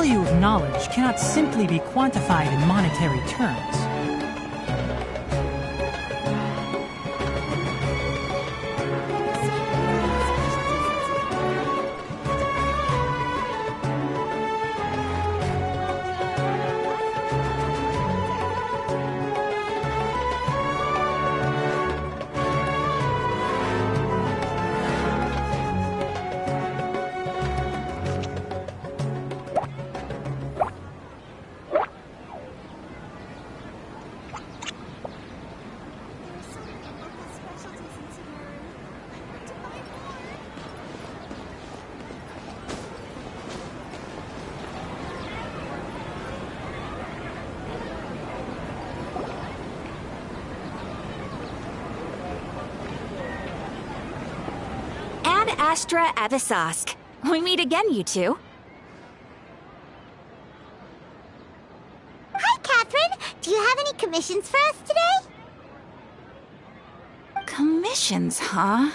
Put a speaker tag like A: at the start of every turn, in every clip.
A: value of knowledge cannot simply be quantified in monetary terms.
B: Astra Avisask. We meet again, you two.
C: Hi, Catherine! Do you have any commissions for us today?
B: Commissions, huh?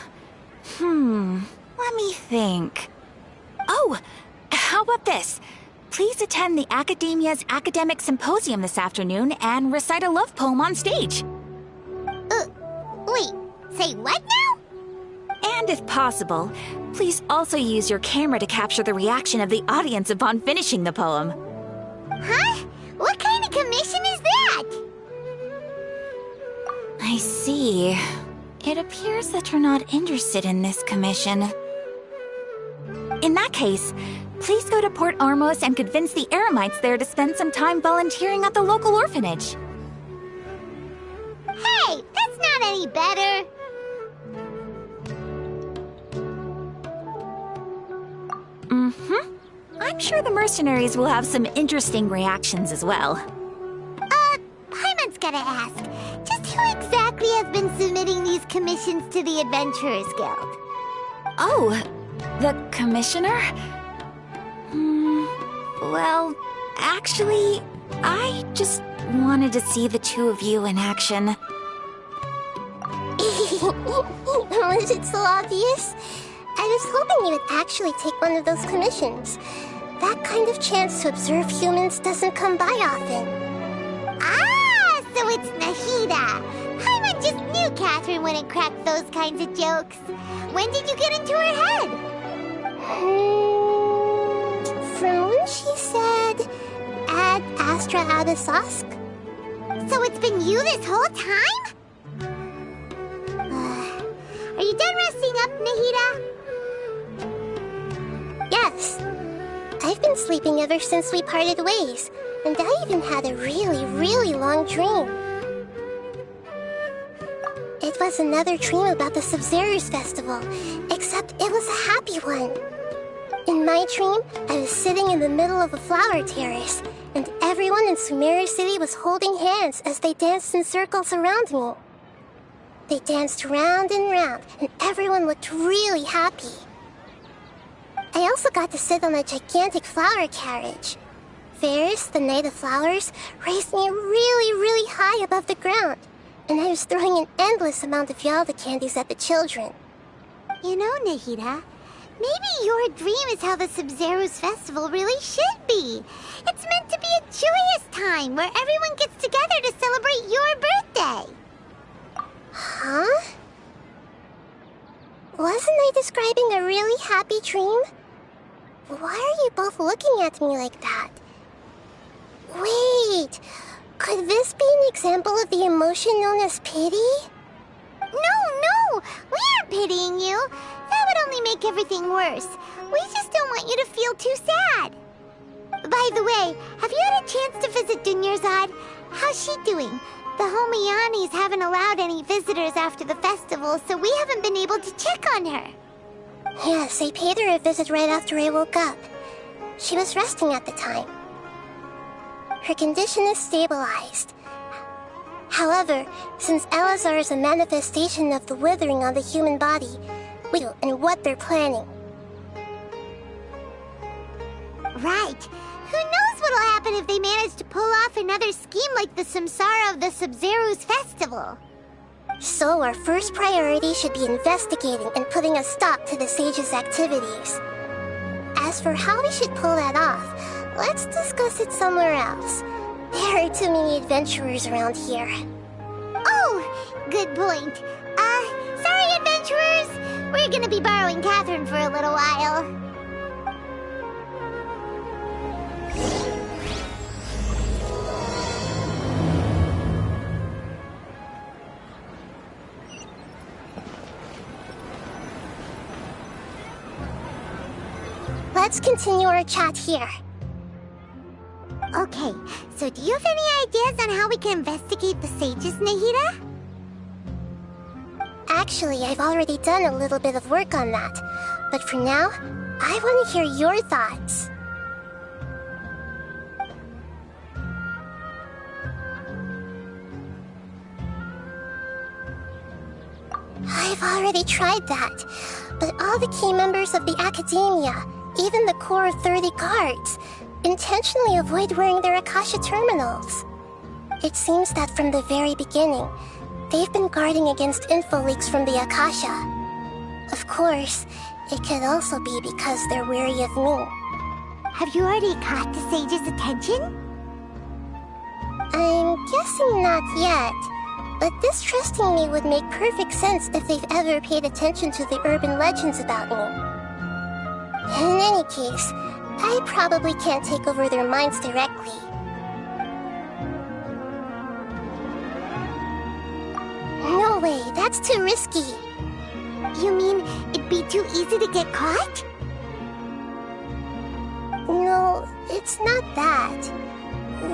B: Let me think. Oh, how about this? Please attend the Academia's Academic Symposium this afternoon and recite a love poem on stage.
C: Wait, say what now?
B: And if possible, please also use your camera to capture the reaction of the audience upon finishing the poem.
C: Huh? What kind of commission is that?
B: I see. It appears that you're not interested in this commission. In that case, please go to Port Armos and convince the Eremites there to spend some time volunteering at the local orphanage.
C: Hey, that's not any better.
B: I'm sure the mercenaries will have some interesting reactions as well.
C: Paimon's gotta ask, just who exactly has been submitting these commissions to the Adventurers Guild?
B: Oh, the commissioner? Well, actually, I just wanted to see the two of you in action.
D: Was it so obvious? I was hoping you would actually take one of those commissions. That kind of chance to observe humans doesn't come by often.
C: Ah, so it's Nahida. Paimon just knew Catherine wouldn't crack those kinds of jokes. When did you get into her head?
D: From when she said, Ad Astra Abisask.
C: So it's been you this whole time? Are you done resting up, Nahida?
D: Yes. I've been sleeping ever since we parted ways, and I even had a really long dream. It was another dream about the Sumeru's festival, except it was a happy one. In my dream, I was sitting in the middle of a flower terrace, and everyone in Sumeru City was holding hands as they danced in circles around me. They danced round and round, and everyone looked really happy. I also got to sit on a gigantic flower carriage. Ferris, the Knight of Flowers, raised me really high above the ground, and I was throwing an endless amount of Yalda candies at the children.
C: You know, Nahida, maybe your dream is how the Sumeru's festival really should be. It's meant to be a joyous time where everyone gets together to celebrate your birthday.
D: Huh? Wasn't I describing a really happy dream? Why are you both looking at me like that? Wait, could this be an example of the emotion known as pity?
C: No, we aren't pitying you. That would only make everything worse. We just don't want you to feel too sad. By the way, have you had a chance to visit Dunyarzad? How's she doing? The Homianis haven't allowed any visitors after the festival, so we haven't been able to check on her.
D: Yes, I paid her a visit right after I woke up. She was resting at the time. Her condition is stabilized. However, since Elazar is a manifestation of the withering on the human body, we don't know what they're planning.
C: Right. Who knows what'll happen if they manage to pull off another scheme like the Samsara of the Sumeru's festival?
D: So our first priority should be investigating and putting a stop to the sage's activities. As for how we should pull that off, let's discuss it somewhere else. There are too many adventurers around here.
C: Oh, good point. Sorry, adventurers. We're gonna be borrowing Catherine for a little while.
D: Let's continue our chat here.
C: Okay, so do you have any ideas on how we can investigate the sages, Nahida?
D: Actually, I've already done a little bit of work on that. But for now, I want to hear your thoughts. I've already tried that, but all the key members of the Academia, even the core of 30 guards, intentionally avoid wearing their Akasha terminals. It seems that from the very beginning, they've been guarding against info leaks from the Akasha. Of course, it could also be because they're wary of me.
C: Have you already caught the sage's attention?
D: I'm guessing not yet, but distrusting me would make perfect sense if they've ever paid attention to the urban legends about me. In any case, I probably can't take over their minds directly. No way, that's too risky.
C: You mean it'd be too easy to get caught?
D: No, it's not that.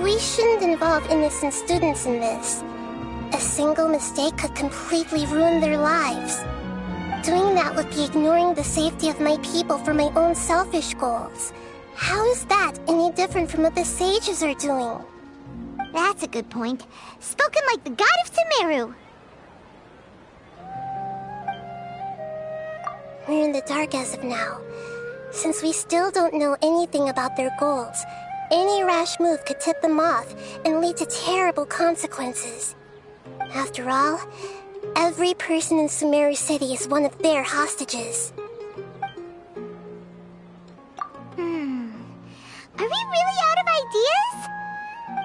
D: We shouldn't involve innocent students in this. A single mistake could completely ruin their lives. Doing that would be ignoring the safety of my people for my own selfish goals. How is that any different from what the sages are doing?
C: That's a good point. Spoken like the god of Sumeru.
D: We're in the dark as of now. Since we still don't know anything about their goals, any rash move could tip them off and lead to terrible consequences. After all, every person in Sumeru City is one of their hostages.
C: Are we really out of ideas?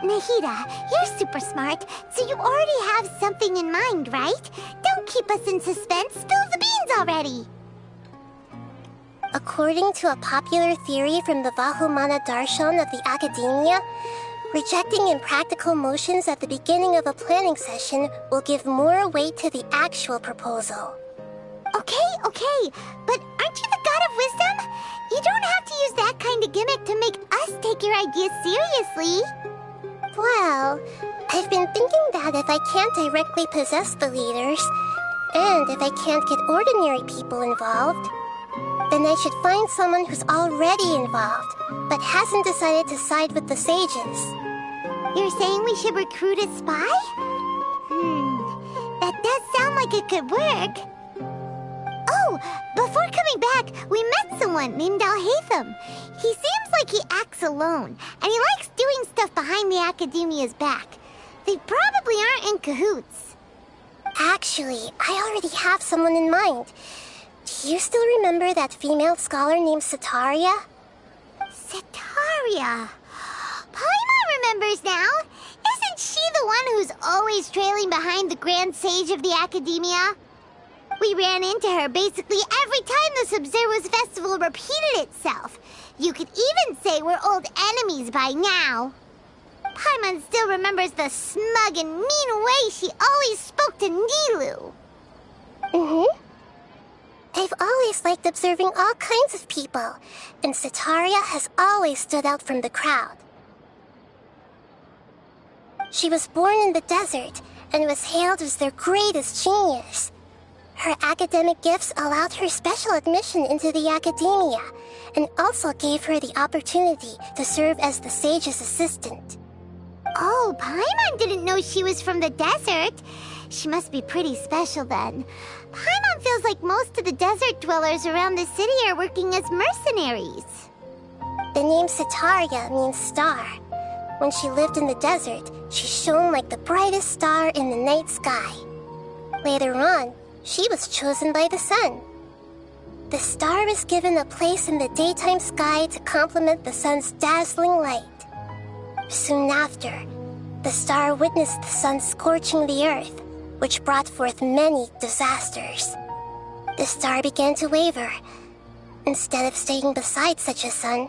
C: Nahida, you're super smart, so you already have something in mind, right? Don't keep us in suspense. Spill the beans already.
D: According to a popular theory from the Vahumana Darshan of the Academia, rejecting impractical motions at the beginning of a planning session will give more weight to the actual proposal.
C: Okay, but aren't you the god of wisdom? You don't have to use that kind of gimmick to make us take your ideas seriously.
D: Well, I've been thinking that if I can't directly possess the leaders, and if I can't get ordinary people involved, then I should find someone who's already involved, but hasn't decided to side with the sages.
C: You're saying we should recruit a spy? That does sound like it could work. Oh, before coming back, we met someone named Al-Haytham. He seems like he acts alone, and he likes doing stuff behind the Academia's back. They probably aren't in cahoots.
D: Actually, I already have someone in mind. Do you still remember that female scholar named Setaria?
C: Setaria. Paimon remembers now. Isn't she the one who's always trailing behind the Grand Sage of the Academia? We ran into her basically every time the Sub-Zero's festival repeated itself. You could even say we're old enemies by now. Paimon still remembers the smug and mean way she always spoke to Nilu.
D: I've always liked observing all kinds of people, and Setaria has always stood out from the crowd. She was born in the desert and was hailed as their greatest genius. Her academic gifts allowed her special admission into the Academia, and also gave her the opportunity to serve as the sage's assistant.
C: Oh, Paimon didn't know she was from the desert. She must be pretty special then. Paimon feels like most of the desert dwellers around the city are working as mercenaries.
D: The name Setaria means star. When she lived in the desert, she shone like the brightest star in the night sky. Later on, she was chosen by the sun. The star was given a place in the daytime sky to complement the sun's dazzling light. Soon after, the star witnessed the sun scorching the earth, which brought forth many disasters. The star began to waver. Instead of staying beside such a sun,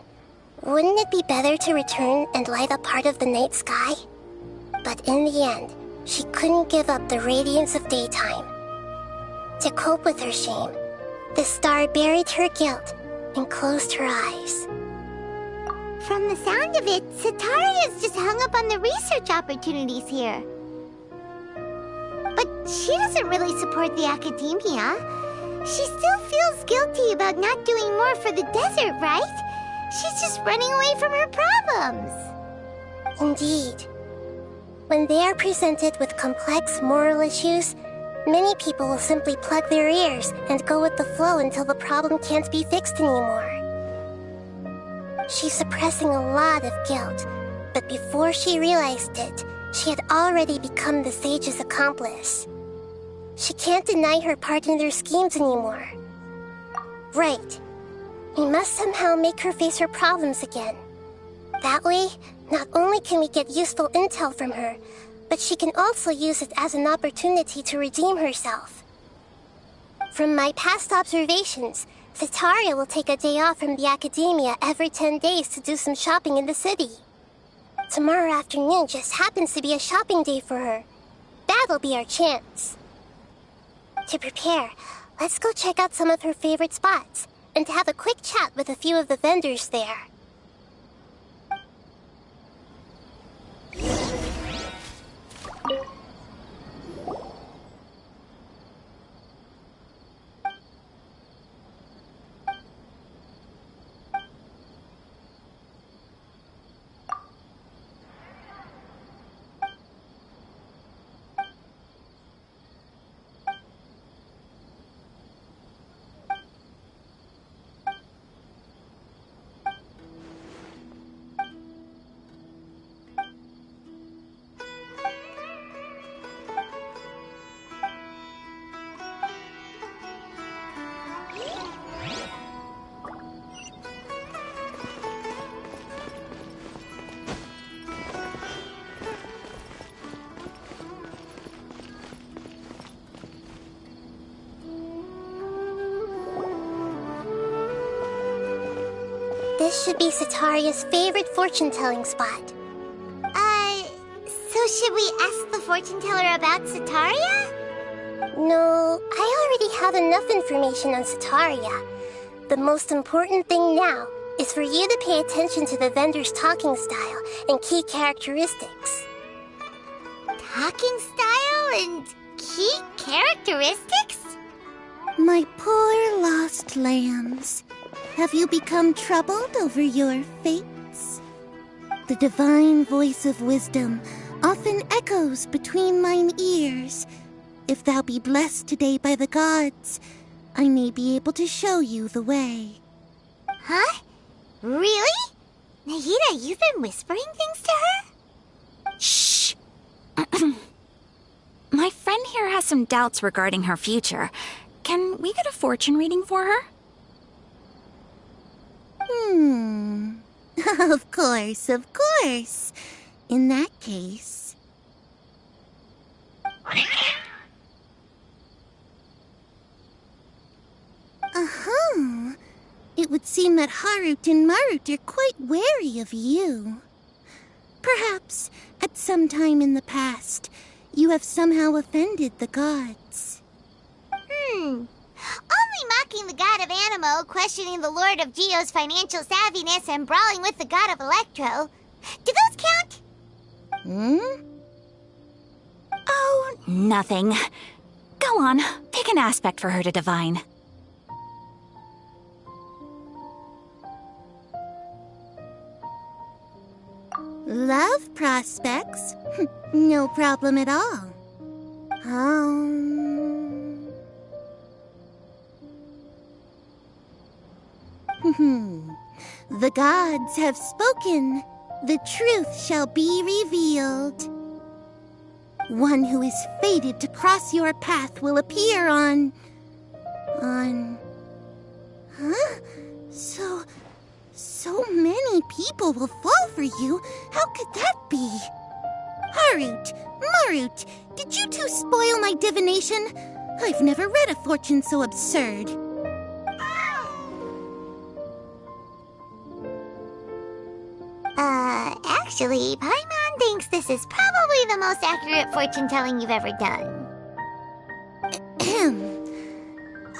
D: wouldn't it be better to return and light up part of the night sky? But in the end, she couldn't give up the radiance of daytime. To cope with her shame, the star buried her guilt and closed her eyes.
C: From the sound of it, Sataria's just hung up on the research opportunities here. But she doesn't really support the academia. She still feels guilty about not doing more for the desert, right? She's just running away from her problems.
D: Indeed. When they are presented with complex moral issues, many people will simply plug their ears and go with the flow until the problem can't be fixed anymore. She's suppressing a lot of guilt, but before she realized it, she had already become the sage's accomplice. She can't deny her part in their schemes anymore. Right. We must somehow make her face her problems again. That way, not only can we get useful intel from her, but she can also use it as an opportunity to redeem herself. From my past observations, Sataria will take a day off from the academia every 10 days to do some shopping in the city. Tomorrow afternoon just happens to be a shopping day for her. That'll be our chance. To prepare, let's go check out some of her favorite spots and have a quick chat with a few of the vendors there. This should be Sataria's favorite fortune-telling spot.
C: So should we ask the fortune teller about Sataria?
D: No, I already have enough information on Sataria. The most important thing now is for you to pay attention to the vendor's talking style and key characteristics.
C: Talking style and key characteristics?
E: My poor lost lambs, have you become troubled over your fates? The divine voice of wisdom often echoes between mine ears. If thou be blessed today by the gods, I may be able to show you the way.
C: Huh? Really? Nahida, you've been whispering things to her?
B: Shh! My friend here has some doubts regarding her future. Can we get a fortune reading for her?
E: Of course, of course. In that case... It would seem that Harut and Marut are quite wary of you. Perhaps, at some time in the past, you have somehow offended the gods.
C: Only mocking the god of Animo, questioning the lord of Geo's financial savviness, and brawling with the god of Electro. Do those count?
B: Oh, nothing. Go on, pick an aspect for her to divine.
E: Love prospects? No problem at all. The gods have spoken. The truth shall be revealed. One who is fated to cross your path will appear on Huh? So many people will fall for you. How could that be? Harut, Marut, did you two spoil my divination? I've never read a fortune so absurd.
C: Actually, Paimon thinks this is probably the most accurate fortune-telling you've ever done.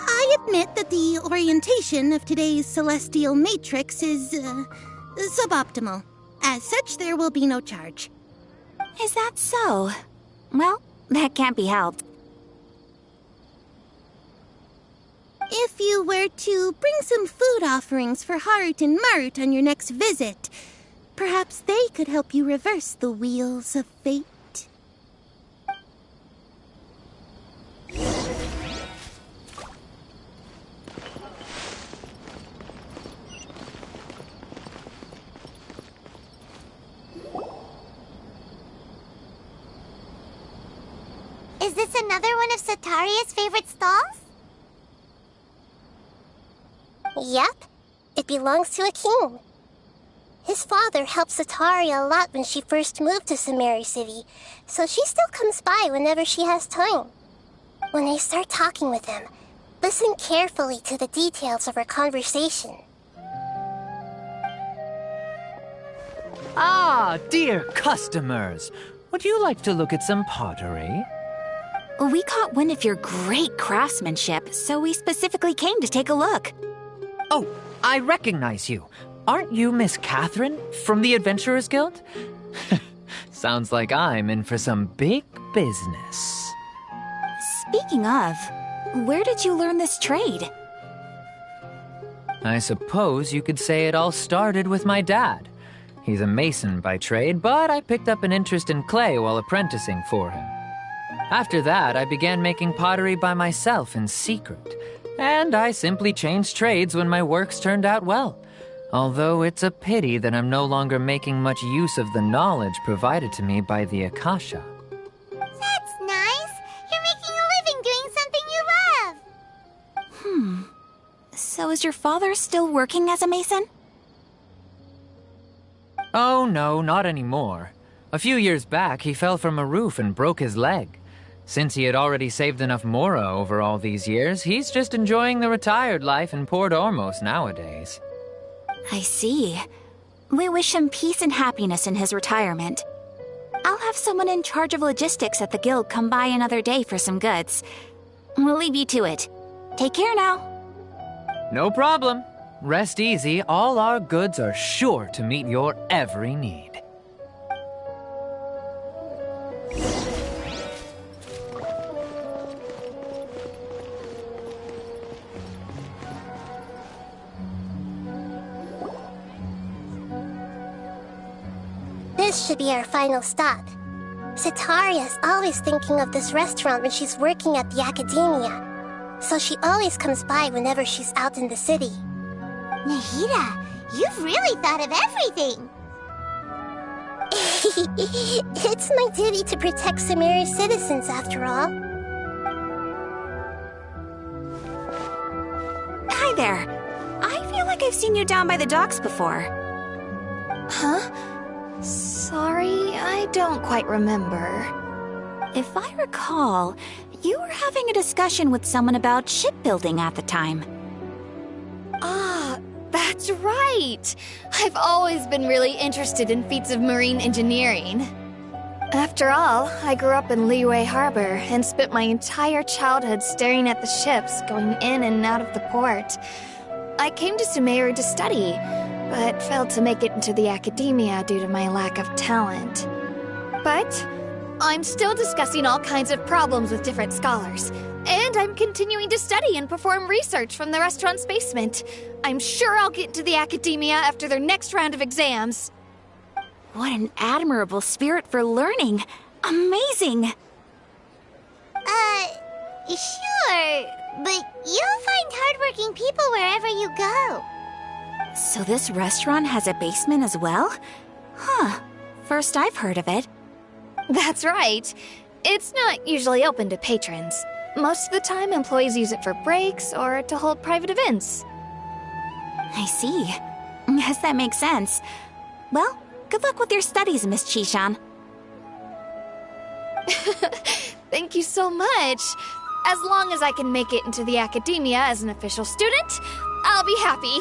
E: I admit that the orientation of today's celestial matrix is, suboptimal. As such, there will be no charge.
B: Is that so? Well, that can't be helped.
E: If you were to bring some food offerings for Harut and Marut on your next visit, perhaps they could help you reverse the wheels of fate.
C: Is this another one of Sataria's favorite stalls?
D: Yep. It belongs to a king. His father helped Sataria a lot when she first moved to Sumeru City, so she still comes by whenever she has time. When I start talking with him, listen carefully to the details of our conversation.
F: Ah, dear customers! Would you like to look at some pottery?
B: We caught wind of your great craftsmanship, so we specifically came to take a look.
F: Oh, I recognize you. Aren't you Miss Catherine from the Adventurers Guild? Sounds like I'm in for some big business.
B: Speaking of, where did you learn this trade?
F: I suppose you could say it all started with my dad. He's a mason by trade, but I picked up an interest in clay while apprenticing for him. After that, I began making pottery by myself in secret, and I simply changed trades when my works turned out well. Although it's a pity that I'm no longer making much use of the knowledge provided to me by the Akasha.
C: That's nice. You're making a living doing something you love.
B: So is your father still working as a mason?
F: Oh no, not anymore. A few years back, he fell from a roof and broke his leg. Since he had already saved enough Mora over all these years, he's just enjoying the retired life in Port Ormos nowadays.
B: I see. We wish him peace and happiness in his retirement. I'll have someone in charge of logistics at the guild come by another day for some goods. We'll leave you to it. Take care now.
F: No problem. Rest easy, all our goods are sure to meet your every need.
D: This should be our final stop. Sataria's always thinking of this restaurant when she's working at the academia, so she always comes by whenever she's out in the city.
C: Nahida, you've really thought of everything.
D: It's my duty to protect Sumeru's citizens, after all.
B: Hi there. I feel like I've seen you down by the docks before.
G: Huh? Sorry, I don't quite remember.
B: If I recall, you were having a discussion with someone about shipbuilding at the time.
G: Ah, that's right! I've always been really interested in feats of marine engineering. After all, I grew up in Liyue Harbor and spent my entire childhood staring at the ships going in and out of the port. I came to Sumeru to study, but failed to make it into the academia due to my lack of talent. But I'm still discussing all kinds of problems with different scholars, and I'm continuing to study and perform research from the restaurant's basement. I'm sure I'll get into the academia after their next round of exams.
B: What an admirable spirit for learning. Amazing!
C: Sure, but you'll find hardworking people wherever you go.
B: So this restaurant has a basement as well? Huh. First I've heard of it.
G: That's right. It's not usually open to patrons. Most of the time, employees use it for breaks or to hold private events.
B: I see. Guess that makes sense. Well, good luck with your studies, Miss Chishan.
G: Thank you so much. As long as I can make it into the academia as an official student, I'll be happy.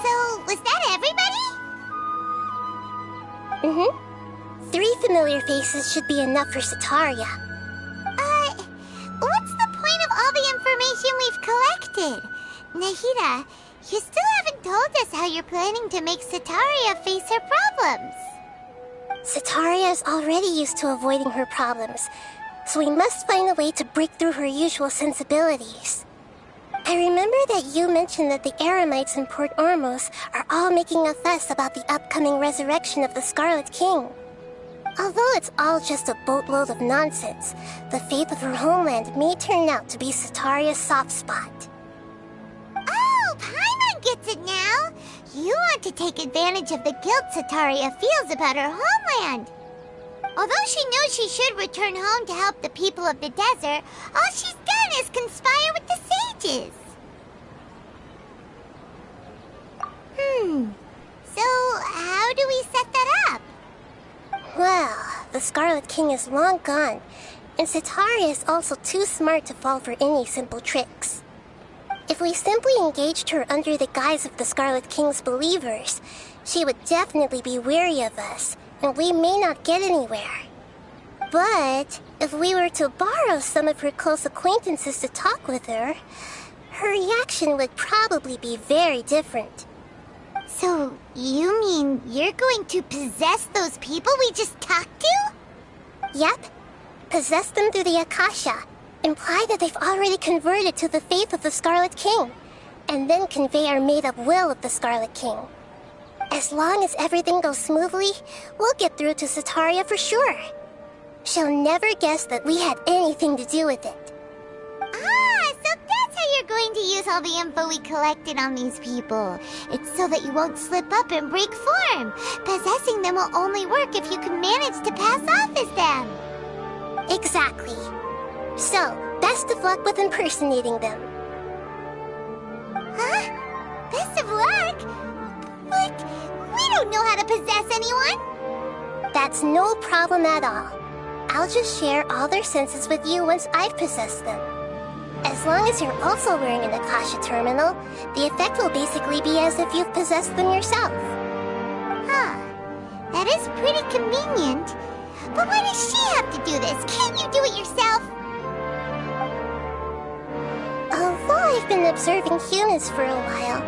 C: So, was that everybody?
D: Mm-hmm. 3 familiar faces should be enough for Sataria.
C: What's the point of all the information we've collected? Nahida, you still haven't told us how you're planning to make Sataria face her problems.
D: Sataria is already used to avoiding her problems, so we must find a way to break through her usual sensibilities. I remember that you mentioned that the Eremites in Port Ormos are all making a fuss about the upcoming resurrection of the Scarlet King. Although it's all just a boatload of nonsense, the fate of her homeland may turn out to be Sataria's soft spot.
C: Oh, Paimon gets it now! You want to take advantage of the guilt Sataria feels about her homeland. Although she knows she should return home to help the people of the desert, all she's done is conspire with the sages. So how do we set that up?
D: Well, the Scarlet King is long gone, and Sataria is also too smart to fall for any simple tricks. If we simply engaged her under the guise of the Scarlet King's believers, she would definitely be wary of us, and we may not get anywhere. But if we were to borrow some of her close acquaintances to talk with her, her reaction would probably be very different.
C: So, you mean you're going to possess those people we just talked to?
D: Yep. Possess them through the Akasha. Imply that they've already converted to the faith of the Scarlet King, and then convey our made-up will of the Scarlet King. As long as everything goes smoothly, we'll get through to Sataria for sure. She'll never guess that we had anything to do with it.
C: Ah, so that's how you're going to use all the info we collected on these people. It's so that you won't slip up and break form. Possessing them will only work if you can manage to pass off as them.
D: Exactly. So, best of luck with impersonating them.
C: Huh? Best of luck? But we don't know how to possess anyone.
D: That's no problem at all. I'll just share all their senses with you once I've possessed them. As long as you're also wearing an Akasha terminal, the effect will basically be as if you've possessed them yourself.
C: Huh. That is pretty convenient. But why does she have to do this? Can't you do it yourself?
D: Although I've been observing humans for a while,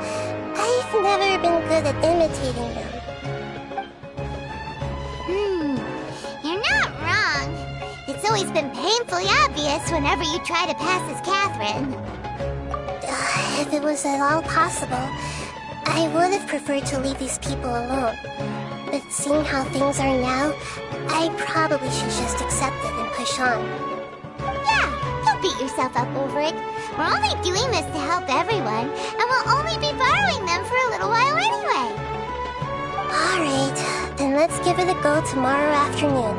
D: I've never been good at imitating them.
C: You're not wrong. It's always been painfully obvious whenever you try to pass as Catherine.
D: If it was at all possible, I would have preferred to leave these people alone. But seeing how things are now, I probably should just accept it and push on.
C: Yeah, don't beat yourself up over it. We're only doing this to help everyone, and we'll only be borrowing them for a little while anyway.
D: Alright, then let's give it a go tomorrow afternoon.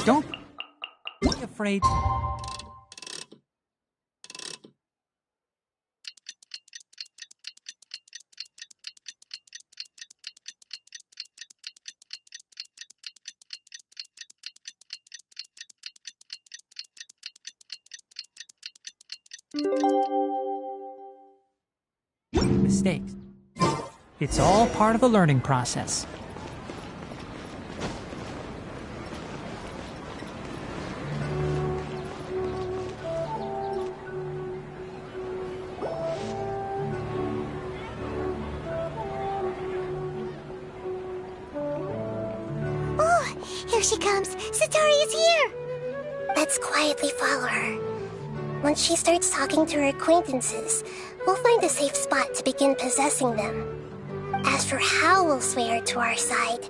A: Don't be afraid. Mistakes. It's all part of the learning process.
C: Here she comes. Sataria's here.
D: Let's quietly follow her. Once she starts talking to her acquaintances, we'll find a safe spot to begin possessing them. As for how we'll sway her to our side,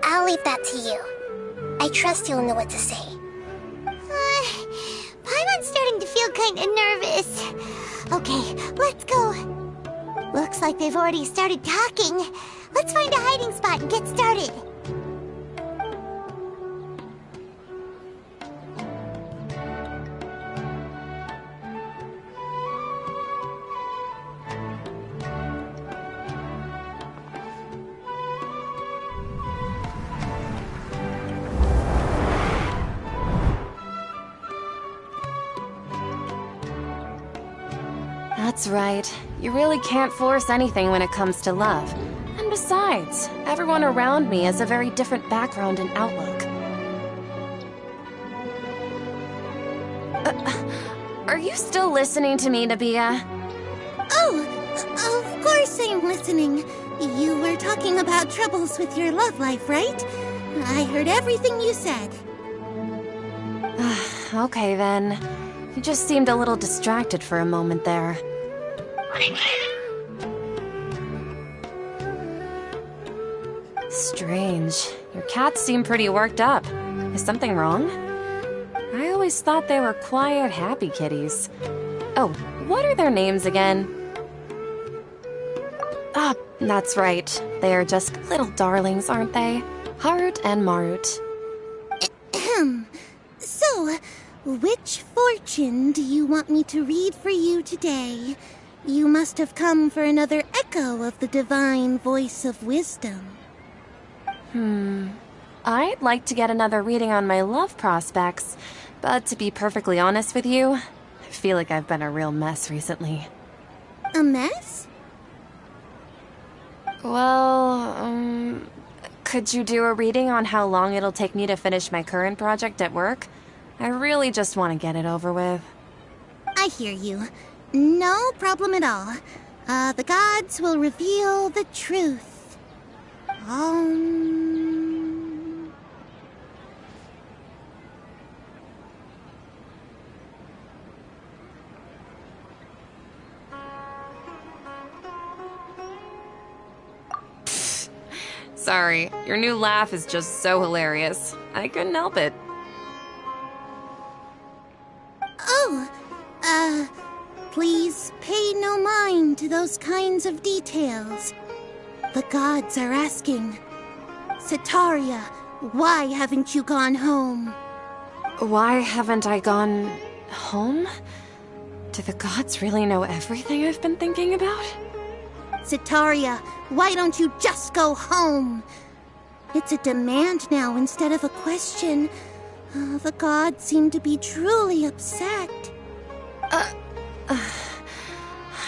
D: I'll leave that to you. I trust you'll know what to say.
C: Paimon's starting to feel kinda nervous. Okay, let's go. Looks like they've already started talking. Let's find a hiding spot and get started.
H: That's right. You really can't force anything when it comes to love. And besides, everyone around me has a very different background and outlook. Are you still listening to me, Nabia?
E: Oh, of course I'm listening. You were talking about troubles with your love life, right? I heard everything you said.
H: Okay then. You just seemed a little distracted for a moment there. Strange. Your cats seem pretty worked up. Is something wrong? I always thought they were quiet, happy kitties. Oh, what are their names again? Ah, that's right. They are just little darlings, aren't they? Harut and Marut.
E: So, which fortune do you want me to read for you today? You must have come for another echo of the divine voice of wisdom.
H: I'd like to get another reading on my love prospects, but to be perfectly honest with you, I feel like I've been a real mess recently.
E: A mess?
H: Well, could you do a reading on how long it'll take me to finish my current project at work? I really just want to get it over with.
E: I hear you. No problem at all. The gods will reveal the truth.
H: Sorry, your new laugh is just so hilarious. I couldn't help it.
E: Please pay no mind to those kinds of details. The gods are asking, Setaria, why haven't you gone home?
H: Why haven't I gone home? Do the gods really know everything I've been thinking about?
E: Setaria, why don't you just go home? It's a demand now instead of a question. The gods seem to be truly upset.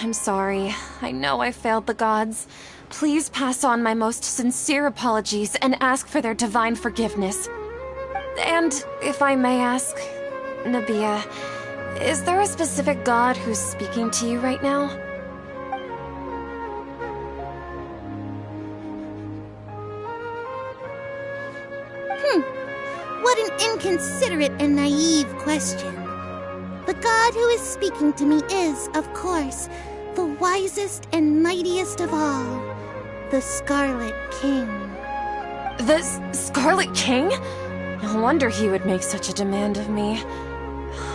H: I'm sorry. I know I failed the gods. Please pass on my most sincere apologies and ask for their divine forgiveness. And if I may ask, Nabia, is there a specific god who's speaking to you right now?
E: What an inconsiderate and naive question. The god who is speaking to me is, of course, the wisest and mightiest of all, the Scarlet King.
H: The Scarlet King? No wonder he would make such a demand of me.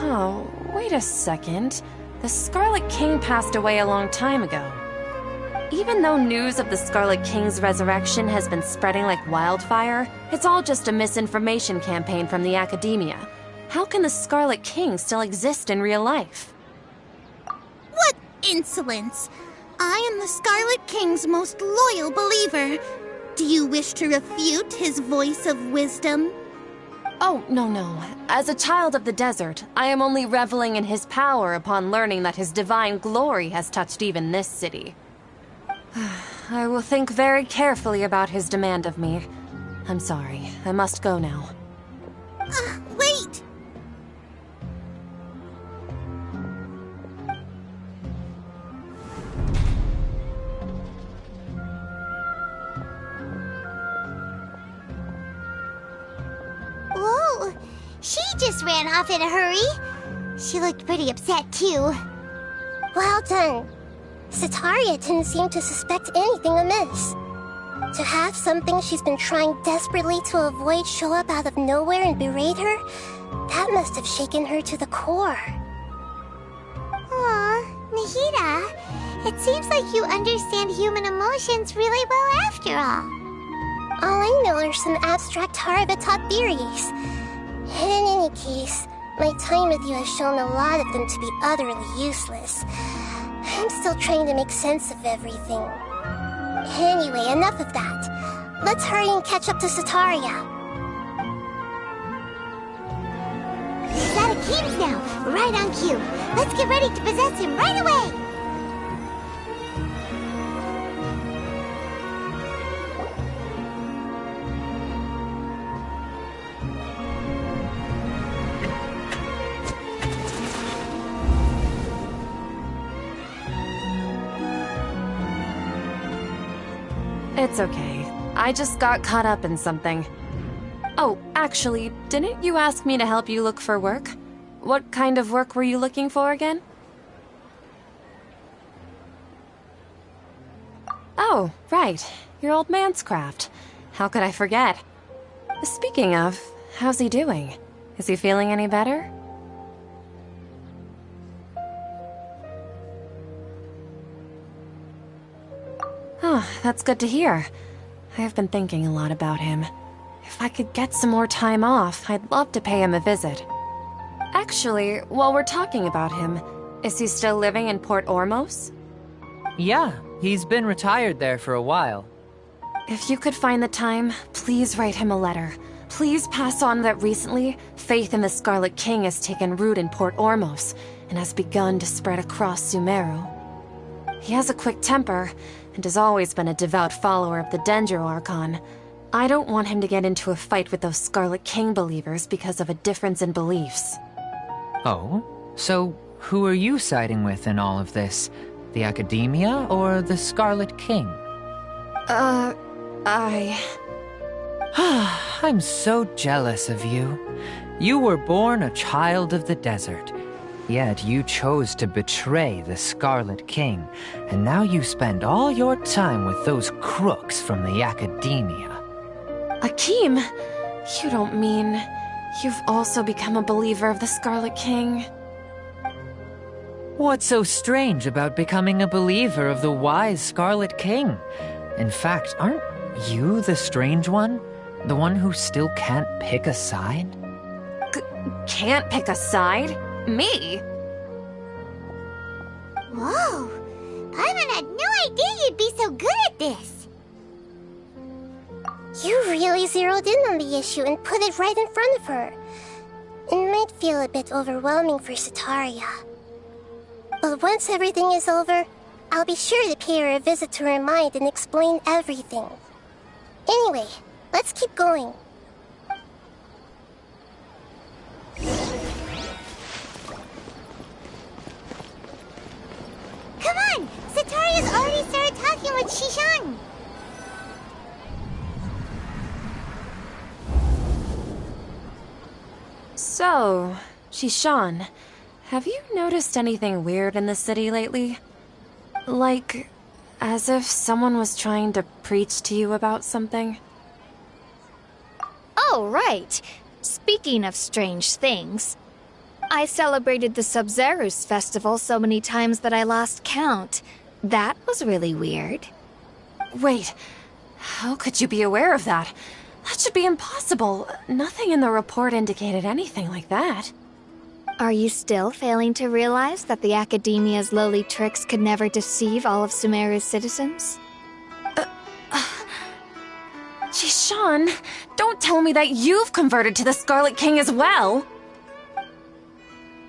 H: Oh, wait a second. The Scarlet King passed away a long time ago. Even though news of the Scarlet King's resurrection has been spreading like wildfire, it's all just a misinformation campaign from the academia. How can the Scarlet King still exist in real life?
E: What insolence! I am the Scarlet King's most loyal believer. Do you wish to refute his voice of wisdom?
H: Oh, no. As a child of the desert, I am only reveling in his power upon learning that his divine glory has touched even this city. I will think very carefully about his demand of me. I'm sorry. I must go now.
E: Wait!
C: Whoa! She just ran off in a hurry. She looked pretty upset, too.
D: Well done. Sataria didn't seem to suspect anything amiss. To have something she's been trying desperately to avoid show up out of nowhere and berate her, that must have shaken her to the core.
C: Aw, Nahida, it seems like you understand human emotions really well after all.
D: All I know are some abstract Haraba-taught theories. And in any case, my time with you has shown a lot of them to be utterly useless. I'm still trying to make sense of everything. Anyway, enough of that. Let's hurry and catch up to Sataria.
C: He's out of Keem's now, right on cue. Let's get ready to possess him right away!
H: It's okay. I just got caught up in something. Oh, actually, didn't you ask me to help you look for work? What kind of work were you looking for again? Oh, right. Your old man's craft. How could I forget? Speaking of, how's he doing? Is he feeling any better? Oh, that's good to hear. I have been thinking a lot about him. If I could get some more time off, I'd love to pay him a visit. Actually, while we're talking about him, is he still living in Port Ormos?
F: Yeah, he's been retired there for a while.
H: If you could find the time, please write him a letter. Please pass on that recently, faith in the Scarlet King has taken root in Port Ormos and has begun to spread across Sumeru. He has a quick temper and has always been a devout follower of the Dendro Archon. I don't want him to get into a fight with those Scarlet King believers because of a difference in beliefs.
F: Oh? So who are you siding with in all of this? The Academia or the Scarlet King? I'm so jealous of you. You were born a child of the desert. Yet you chose to betray the Scarlet King, and now you spend all your time with those crooks from the Academia.
H: Akeem, you don't mean you've also become a believer of the Scarlet King?
F: What's so strange about becoming a believer of the wise Scarlet King? In fact, aren't you the strange one? The one who still can't pick a side?
H: Can't pick a side? Me?
C: Whoa! Paimon had no idea you'd be so good at this!
D: You really zeroed in on the issue and put it right in front of her. It might feel a bit overwhelming for Sataria. But once everything is over, I'll be sure to pay her a visit to her mind and explain everything. Anyway, let's keep going.
C: Come on! Sataria's already started talking with Shishan!
H: So, Shishan, have you noticed anything weird in the city lately? Like, as if someone was trying to preach to you about something?
G: Oh, right. Speaking of strange things, I celebrated the Sub-Zerus festival so many times that I lost count. That was really weird.
H: Wait, how could you be aware of that? That should be impossible. Nothing in the report indicated anything like that.
G: Are you still failing to realize that the Academia's lowly tricks could never deceive all of Sumeru's citizens?
H: Shishan, don't tell me that you've converted to the Scarlet King as well!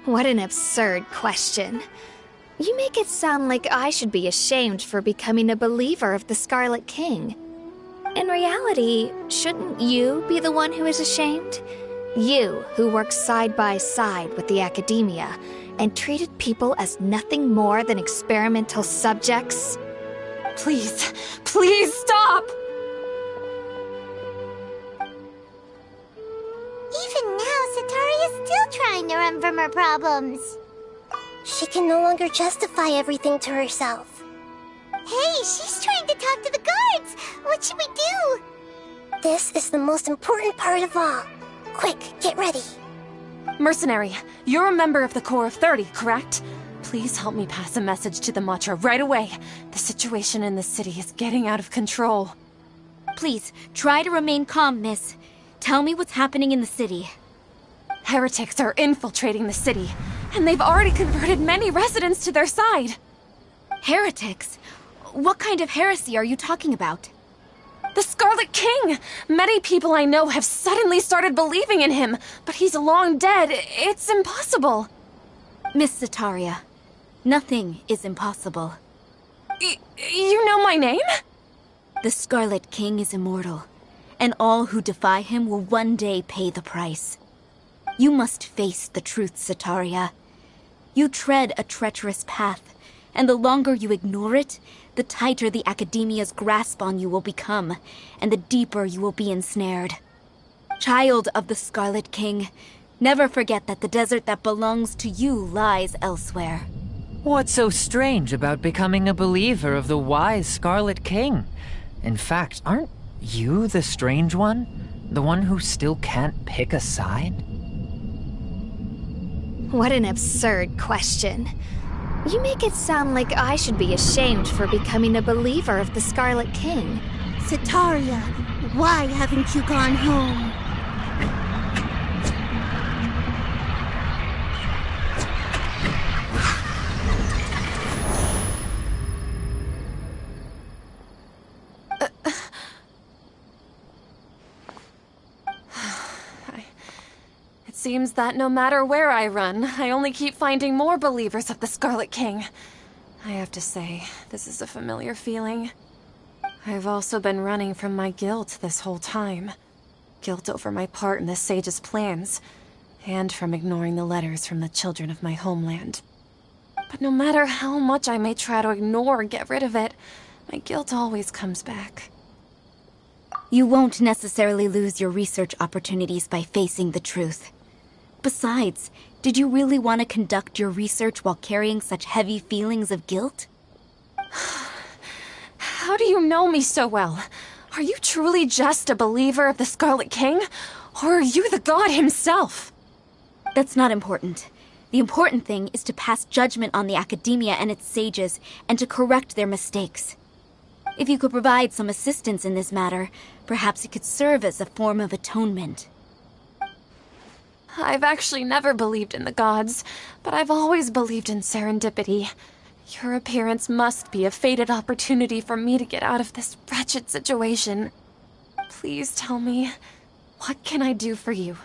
G: What an absurd question. You make it sound like I should be ashamed for becoming a believer of the Scarlet King. In reality, shouldn't you be the one who is ashamed? You, who worked side by side with the Academia and treated people as nothing more than experimental subjects?
H: Please, please stop!
C: Even now, Sataria's still trying to run from her problems.
D: She can no longer justify everything to herself.
C: Hey, she's trying to talk to the guards! What should we do?
D: This is the most important part of all. Quick, get ready.
H: Mercenary, you're a member of the Corps of 30, correct? Please help me pass a message to the Matcha right away. The situation in the city is getting out of control.
B: Please, try to remain calm, miss. Tell me what's happening in the city.
H: Heretics are infiltrating the city, and they've already converted many residents to their side.
B: Heretics? What kind of heresy are you talking about?
H: The Scarlet King! Many people I know have suddenly started believing in him, but he's long dead. It's impossible.
B: Miss Sataria, nothing is impossible.
H: You know my name?
B: The Scarlet King is immortal, and all who defy him will one day pay the price. You must face the truth, Sataria. You tread a treacherous path, and the longer you ignore it, the tighter the Academia's grasp on you will become, and the deeper you will be ensnared. Child of the Scarlet King, never forget that the desert that belongs to you lies elsewhere.
F: What's so strange about becoming a believer of the wise Scarlet King? In fact, aren't you the strange one? The one who still can't pick a side?
G: What an absurd question. You make it sound like I should be ashamed for becoming a believer of the Scarlet King.
E: Sataria, why haven't you gone home?
H: It seems that no matter where I run, I only keep finding more believers of the Scarlet King. I have to say, this is a familiar feeling. I've also been running from my guilt this whole time. Guilt over my part in the Sage's plans, and from ignoring the letters from the children of my homeland. But no matter how much I may try to ignore or get rid of it, my guilt always comes back.
B: You won't necessarily lose your research opportunities by facing the truth. Besides, did you really want to conduct your research while carrying such heavy feelings of guilt?
H: How do you know me so well? Are you truly just a believer of the Scarlet King? Or are you the god himself?
B: That's not important. The important thing is to pass judgment on the Academia and its sages, and to correct their mistakes. If you could provide some assistance in this matter, perhaps it could serve as a form of atonement.
H: I've actually never believed in the gods, but I've always believed in serendipity. Your appearance must be a fated opportunity for me to get out of this wretched situation. Please tell me, what can I do for you?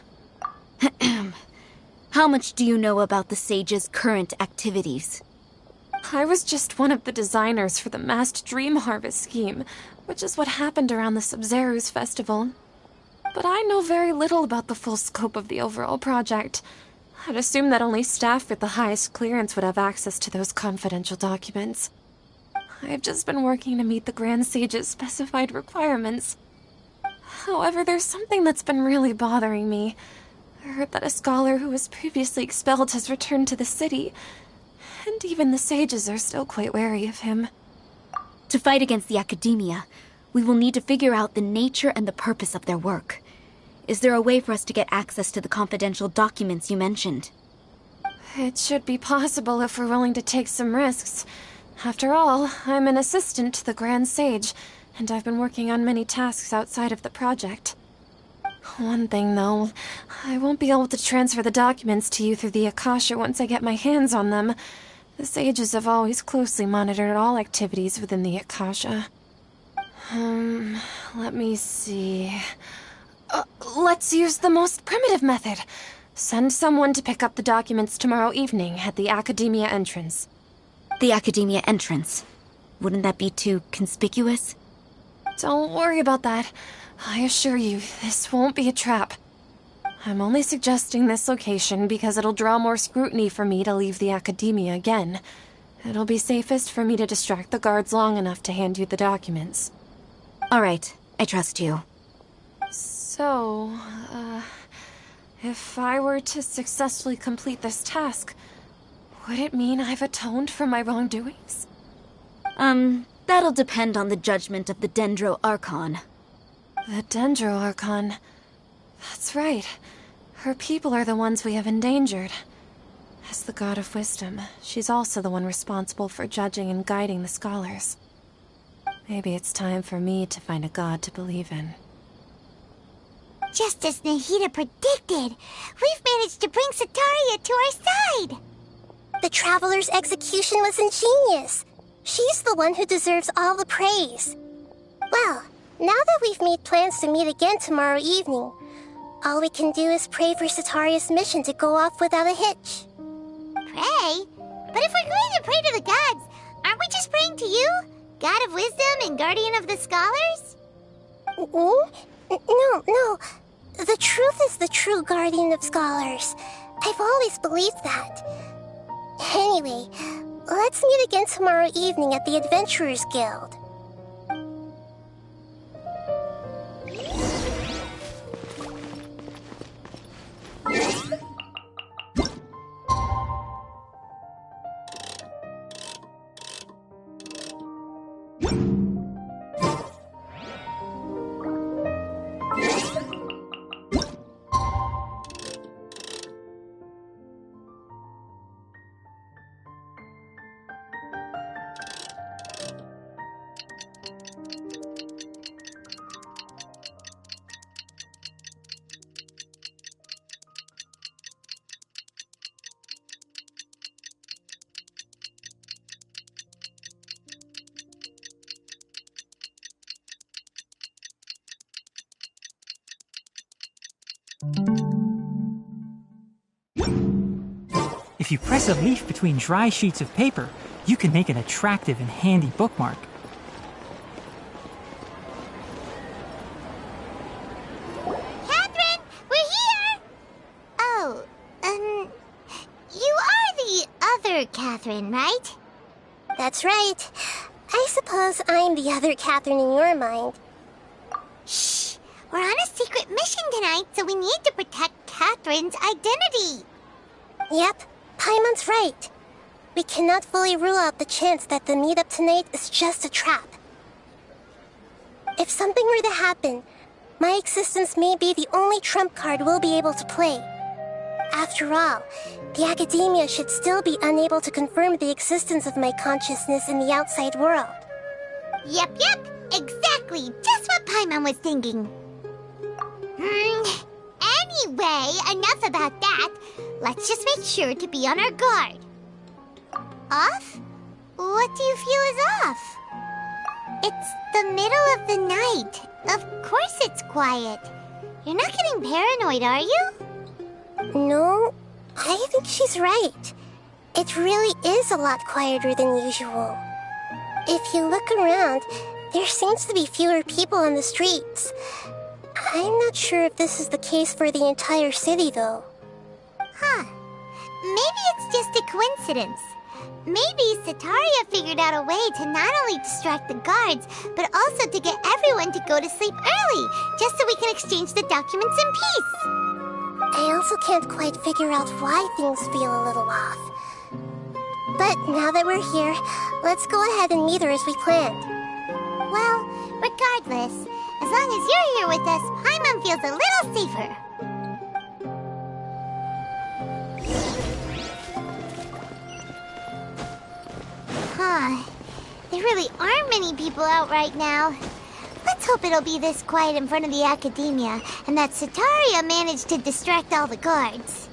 B: How much do you know about the Sage's current activities?
H: I was just one of the designers for the masked dream harvest scheme, which is what happened around the Sumeru's festival. But I know very little about the full scope of the overall project. I'd assume that only staff with the highest clearance would have access to those confidential documents. I've just been working to meet the Grand Sage's specified requirements. However, there's something that's been really bothering me. I heard that a scholar who was previously expelled has returned to the city, and even the sages are still quite wary of him.
B: To fight against the Academia, we will need to figure out the nature and the purpose of their work. Is there a way for us to get access to the confidential documents you mentioned?
H: It should be possible if we're willing to take some risks. After all, I'm an assistant to the Grand Sage, and I've been working on many tasks outside of the project. One thing, though, I won't be able to transfer the documents to you through the Akasha once I get my hands on them. The sages have always closely monitored all activities within the Akasha. Let me see... let's use the most primitive method. Send someone to pick up the documents tomorrow evening at the Academia entrance.
B: The Academia entrance? Wouldn't that be too conspicuous?
H: Don't worry about that. I assure you, this won't be a trap. I'm only suggesting this location because it'll draw more scrutiny for me to leave the Academia again. It'll be safest for me to distract the guards long enough to hand you the documents.
B: All right, I trust you.
H: So, If I were to successfully complete this task, would it mean I've atoned for my wrongdoings?
B: That'll depend on the judgment of the Dendro Archon.
H: The Dendro Archon. That's right. Her people are the ones we have endangered. As the God of Wisdom, she's also the one responsible for judging and guiding the scholars. Maybe it's time for me to find a god to believe in.
C: Just as Nahida predicted, we've managed to bring Setaria to our side!
D: The Traveler's execution was ingenious. She's the one who deserves all the praise. Well, now that we've made plans to meet again tomorrow evening, all we can do is pray for Setaria's mission to go off without a hitch.
C: Pray? But if we're going to pray to the gods, aren't we just praying to you? God of Wisdom and Guardian of the Scholars?
D: No. The truth is the true Guardian of Scholars. I've always believed that. Anyway, let's meet again tomorrow evening at the Adventurers Guild.
A: If you press a leaf between dry sheets of paper, you can make an attractive and handy bookmark.
C: Catherine, we're here! Oh, you are the other Catherine, right?
D: That's right. I suppose I'm the other Catherine in your mind.
C: Shh! We're on a secret mission tonight, so we need to protect Catherine's identity.
D: Yep, Paimon's right. We cannot fully rule out the chance that the meetup tonight is just a trap. If something were to happen, my existence may be the only trump card we'll be able to play. After all, the Academia should still be unable to confirm the existence of my consciousness in the outside world.
C: Yep, exactly, just what Paimon was thinking. Anyway, enough about that. Let's just make sure to be on our guard. Off? What do you feel is off? It's the middle of the night. Of course it's quiet. You're not getting paranoid, are you?
D: No, I think she's right. It really is a lot quieter than usual. If you look around, there seems to be fewer people on the streets. I'm not sure if this is the case for the entire city, though.
C: Huh. Maybe it's just a coincidence. Maybe Setaria figured out a way to not only distract the guards, but also to get everyone to go to sleep early, just so we can exchange the documents in peace.
D: I also can't quite figure out why things feel a little off. But now that we're here, let's go ahead and meet her as we planned.
C: Well, regardless, as long as you're here with us, Paimon feels a little safer. Huh. There really aren't many people out right now. Let's hope it'll be this quiet in front of the Academia, and that Setaria managed to distract all the guards.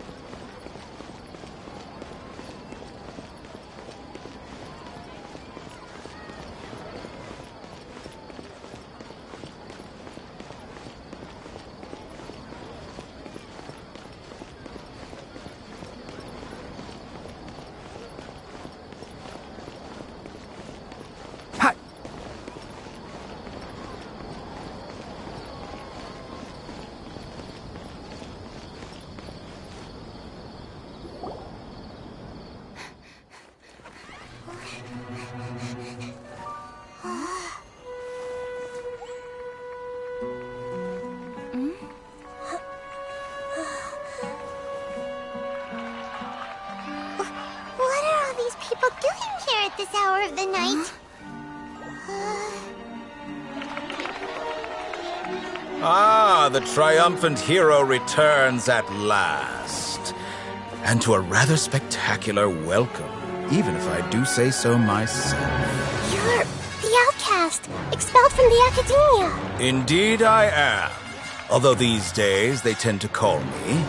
C: people doing here at this hour of the night?
I: Ah, the triumphant hero returns at last. And to a rather spectacular welcome, even if I do say so myself.
D: You're the outcast, expelled from the academia.
I: Indeed I am. Although these days they tend to call me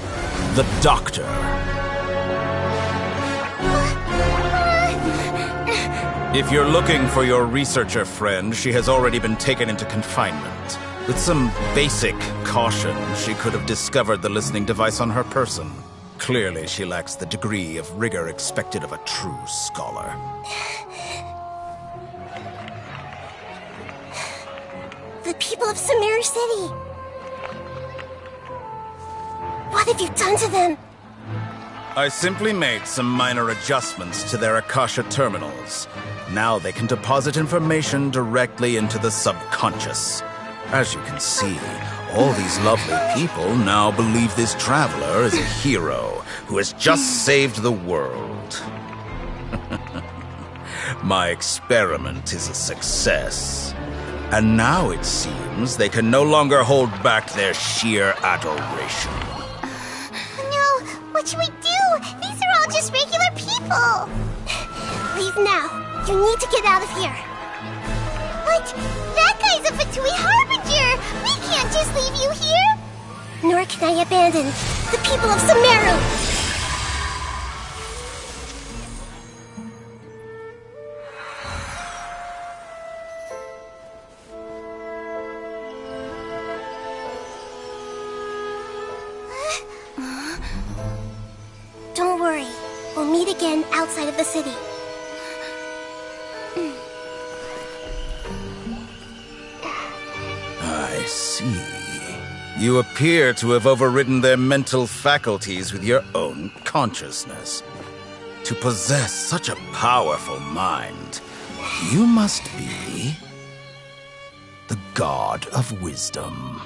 I: the Doctor. If you're looking for your researcher friend, she has already been taken into confinement. With some basic caution, she could have discovered the listening device on her person. Clearly, she lacks the degree of rigor expected of a true scholar.
D: The people of Sumeru City. What have you done to them?
I: I simply made some minor adjustments to their Akasha terminals. Now they can deposit information directly into the subconscious. As you can see, all these lovely people now believe this traveler is a hero who has just saved the world. My experiment is a success. And now it seems they can no longer hold back their sheer adoration.
C: No, what should we do? These are all just regular people.
D: Leave now. You need to get out of here.
C: What? That guy's a Fatui Harbinger! We can't just leave you here!
D: Nor can I abandon the people of Sumeru! Don't worry. We'll meet again outside of the city.
I: I see. You appear to have overridden their mental faculties with your own consciousness. To possess such a powerful mind, you must be the god of wisdom.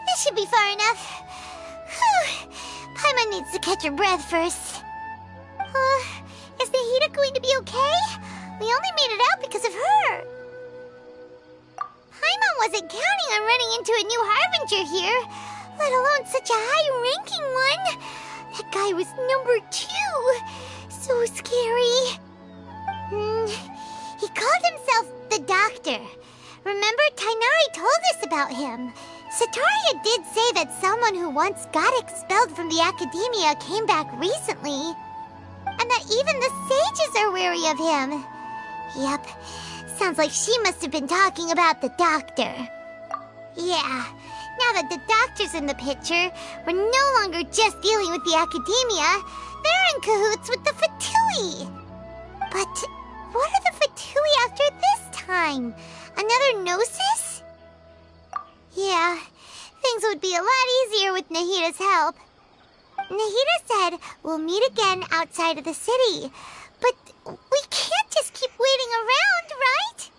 C: This should be far enough. Whew. Paimon needs to catch her breath first. Is Nahida going to be okay? We only made it out because of her. Paimon wasn't counting on running into a new Harbinger here, let alone such a high-ranking one. That guy was number 2. So scary. He called himself the Doctor. Remember, Tainari told us about him. Sataria did say that someone who once got expelled from the academia came back recently. And that even the sages are wary of him. Yep, sounds like she must have been talking about the Doctor. Yeah, now that the Doctor's in the picture, we're no longer just dealing with the academia. They're in cahoots with the Fatui. But what are the Fatui after this time? Another Gnosis? Yeah, things would be a lot easier with Nahida's help. Nahida said we'll meet again outside of the city. But we can't just keep waiting around, right?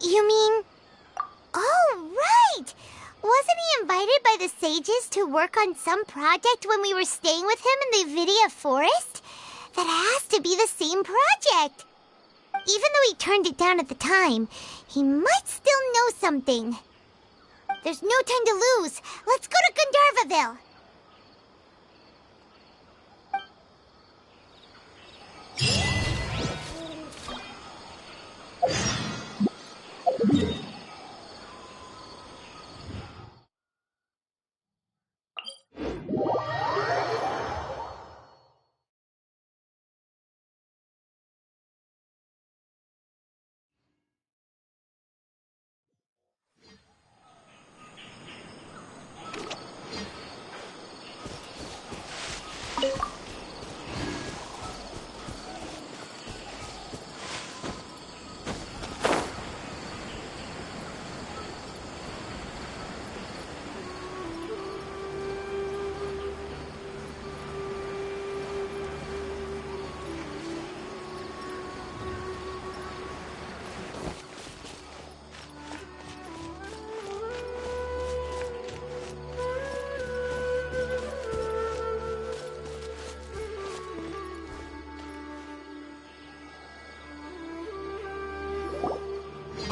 C: You mean... Oh, right! Wasn't he invited by the sages to work on some project when we were staying with him in the Vidia Forest? That has to be the same project. Even though he turned it down at the time, he might still know something. There's no time to lose. Let's go to Gandharvaville.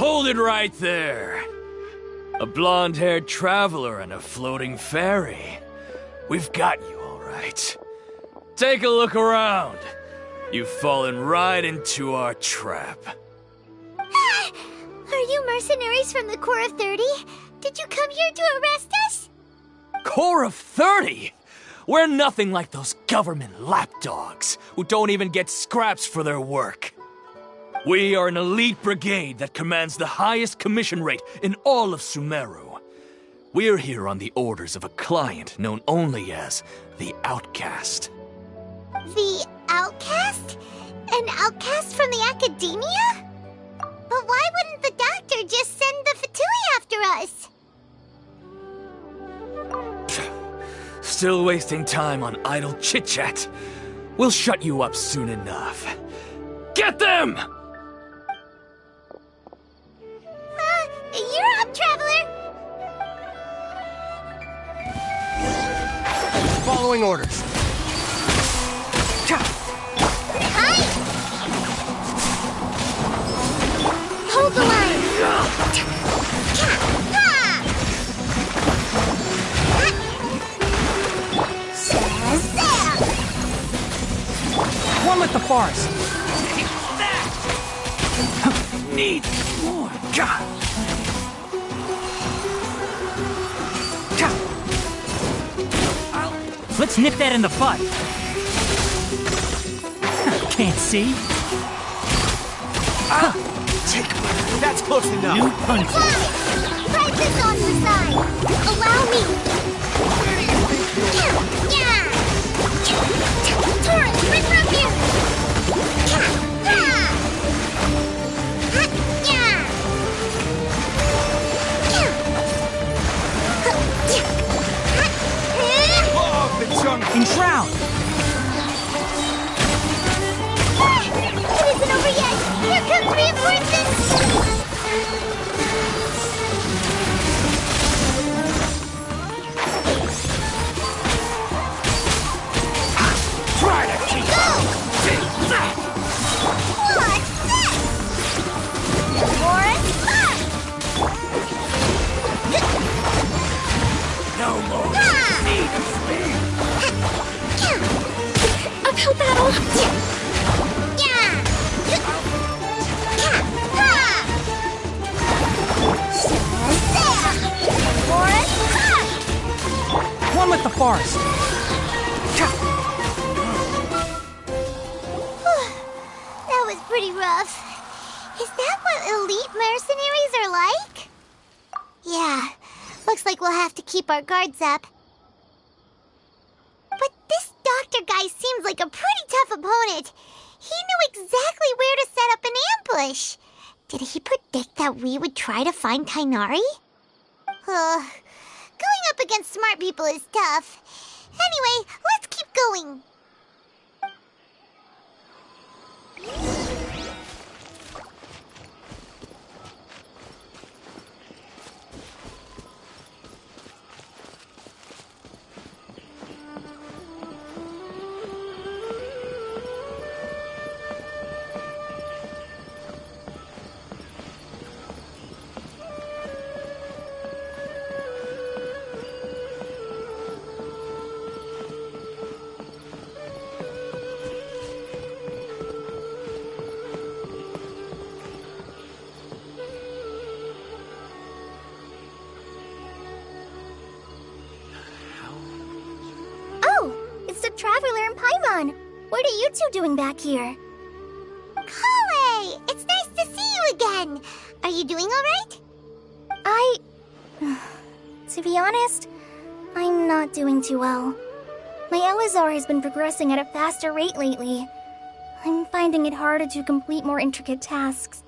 J: Hold it right there. A blonde-haired traveler and a floating fairy. We've got you, all right. Take a look around. You've fallen right into our trap.
C: Are you mercenaries from the Corps of 30? Did you come here to arrest us?
J: Corps of 30? We're nothing like those government lapdogs who don't even get scraps for their work. We are an elite brigade that commands the highest commission rate in all of Sumeru. We're here on the orders of a client known only as the Outcast.
C: The Outcast? An outcast from the academia? But why wouldn't the doctor just send the Fatui after us?
J: Still wasting time on idle chit-chat. We'll shut you up soon enough. Get them!
C: You're up, traveler!
K: Following orders.
C: Hi! Hold the line!
A: One with the forest.
J: Need more.
A: Let's nip that in the bud. Can't see.
K: That's close enough.
A: New punch.
C: Try this on your side. Allow me. Yeah. Torrent, right from here.
A: Enshroud.
C: It isn't over yet. Here comes reinforcements.
J: Try to keep
C: Go! What's this? Warren,
J: no more. Need of speed.
C: Uphill battle.
A: One with the forest.
C: That was pretty rough. Is that what elite mercenaries are like? Yeah, looks like we'll have to keep our guards up. But this doctor guy seems like a pretty tough opponent. He knew exactly where to set up an ambush. Did he predict that we would try to find Tainari? Going up against smart people is tough. Anyway, let's keep going. Traveler and Paimon, what are you two doing back here? Kale! It's nice to see you again! Are you doing alright? To be honest, I'm not doing too well. My Elazar has been progressing at a faster rate lately. I'm finding it harder to complete more intricate tasks.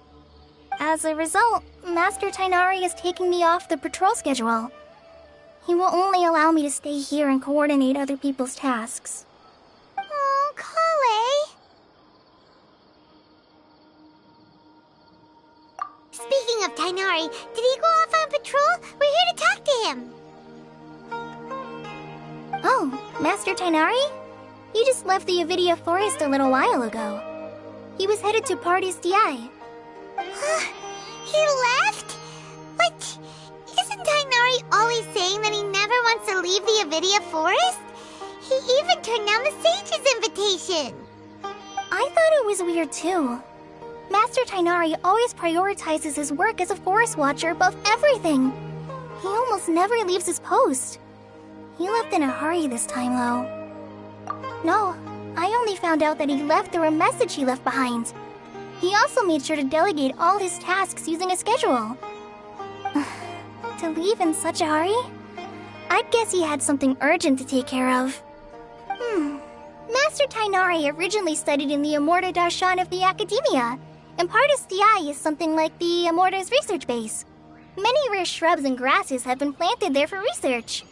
C: As a result, Master Tainari is taking me off the patrol schedule. He will only allow me to stay here and coordinate other people's tasks. Oh, Kale! Speaking of Tainari, did he go off on patrol? We're here to talk to him. Oh, Master Tainari? He just left the Avidia Forest a little while ago. He was headed to Party's DI. He He left? What? Isn't Tainari always saying that he never wants to leave the Avidia Forest? He even turned down the Sage's invitation.
L: I thought it was weird too. Master Tainari always prioritizes his work as a forest watcher above everything. He almost never leaves his post. He left in a hurry this time, though. No, I only found out that he left through a message he left behind. He also made sure to delegate all his tasks using a schedule. To leave in such a hurry? I'd guess he had something urgent to take care of. Master Tainari originally studied in the Amorta Darshan of the Academia, and Pardis Di is something like the Amorta's research base. Many rare shrubs and grasses have been planted there for research.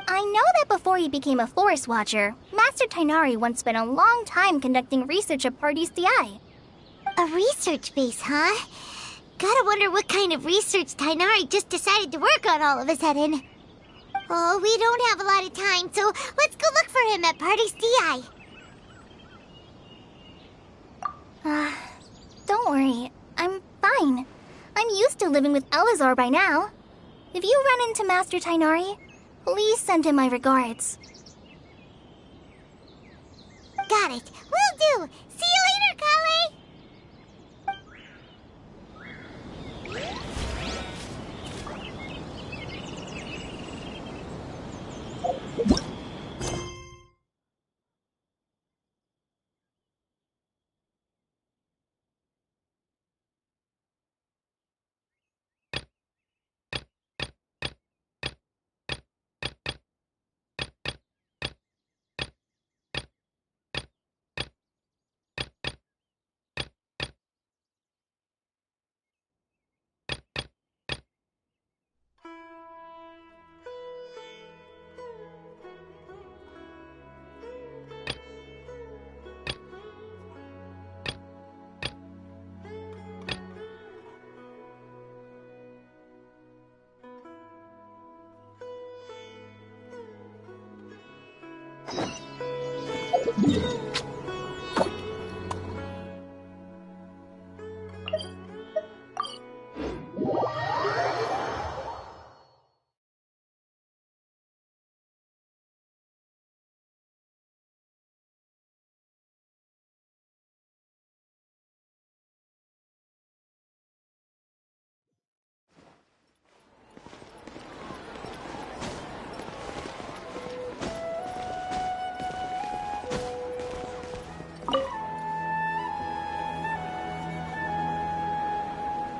L: I know that before he became a forest watcher, Master Tainari once spent a long time conducting research at Pardis Di.
C: A research base, huh? Gotta wonder what kind of research Tainari just decided to work on all of a sudden. Oh, we don't have a lot of time, so let's go look for him at Pardis Di.
L: Don't worry. I'm fine. I'm used to living with Elazar by now. If you run into Master Tainari, please send him my regards.
C: Got it. Will do. See you later, Kale.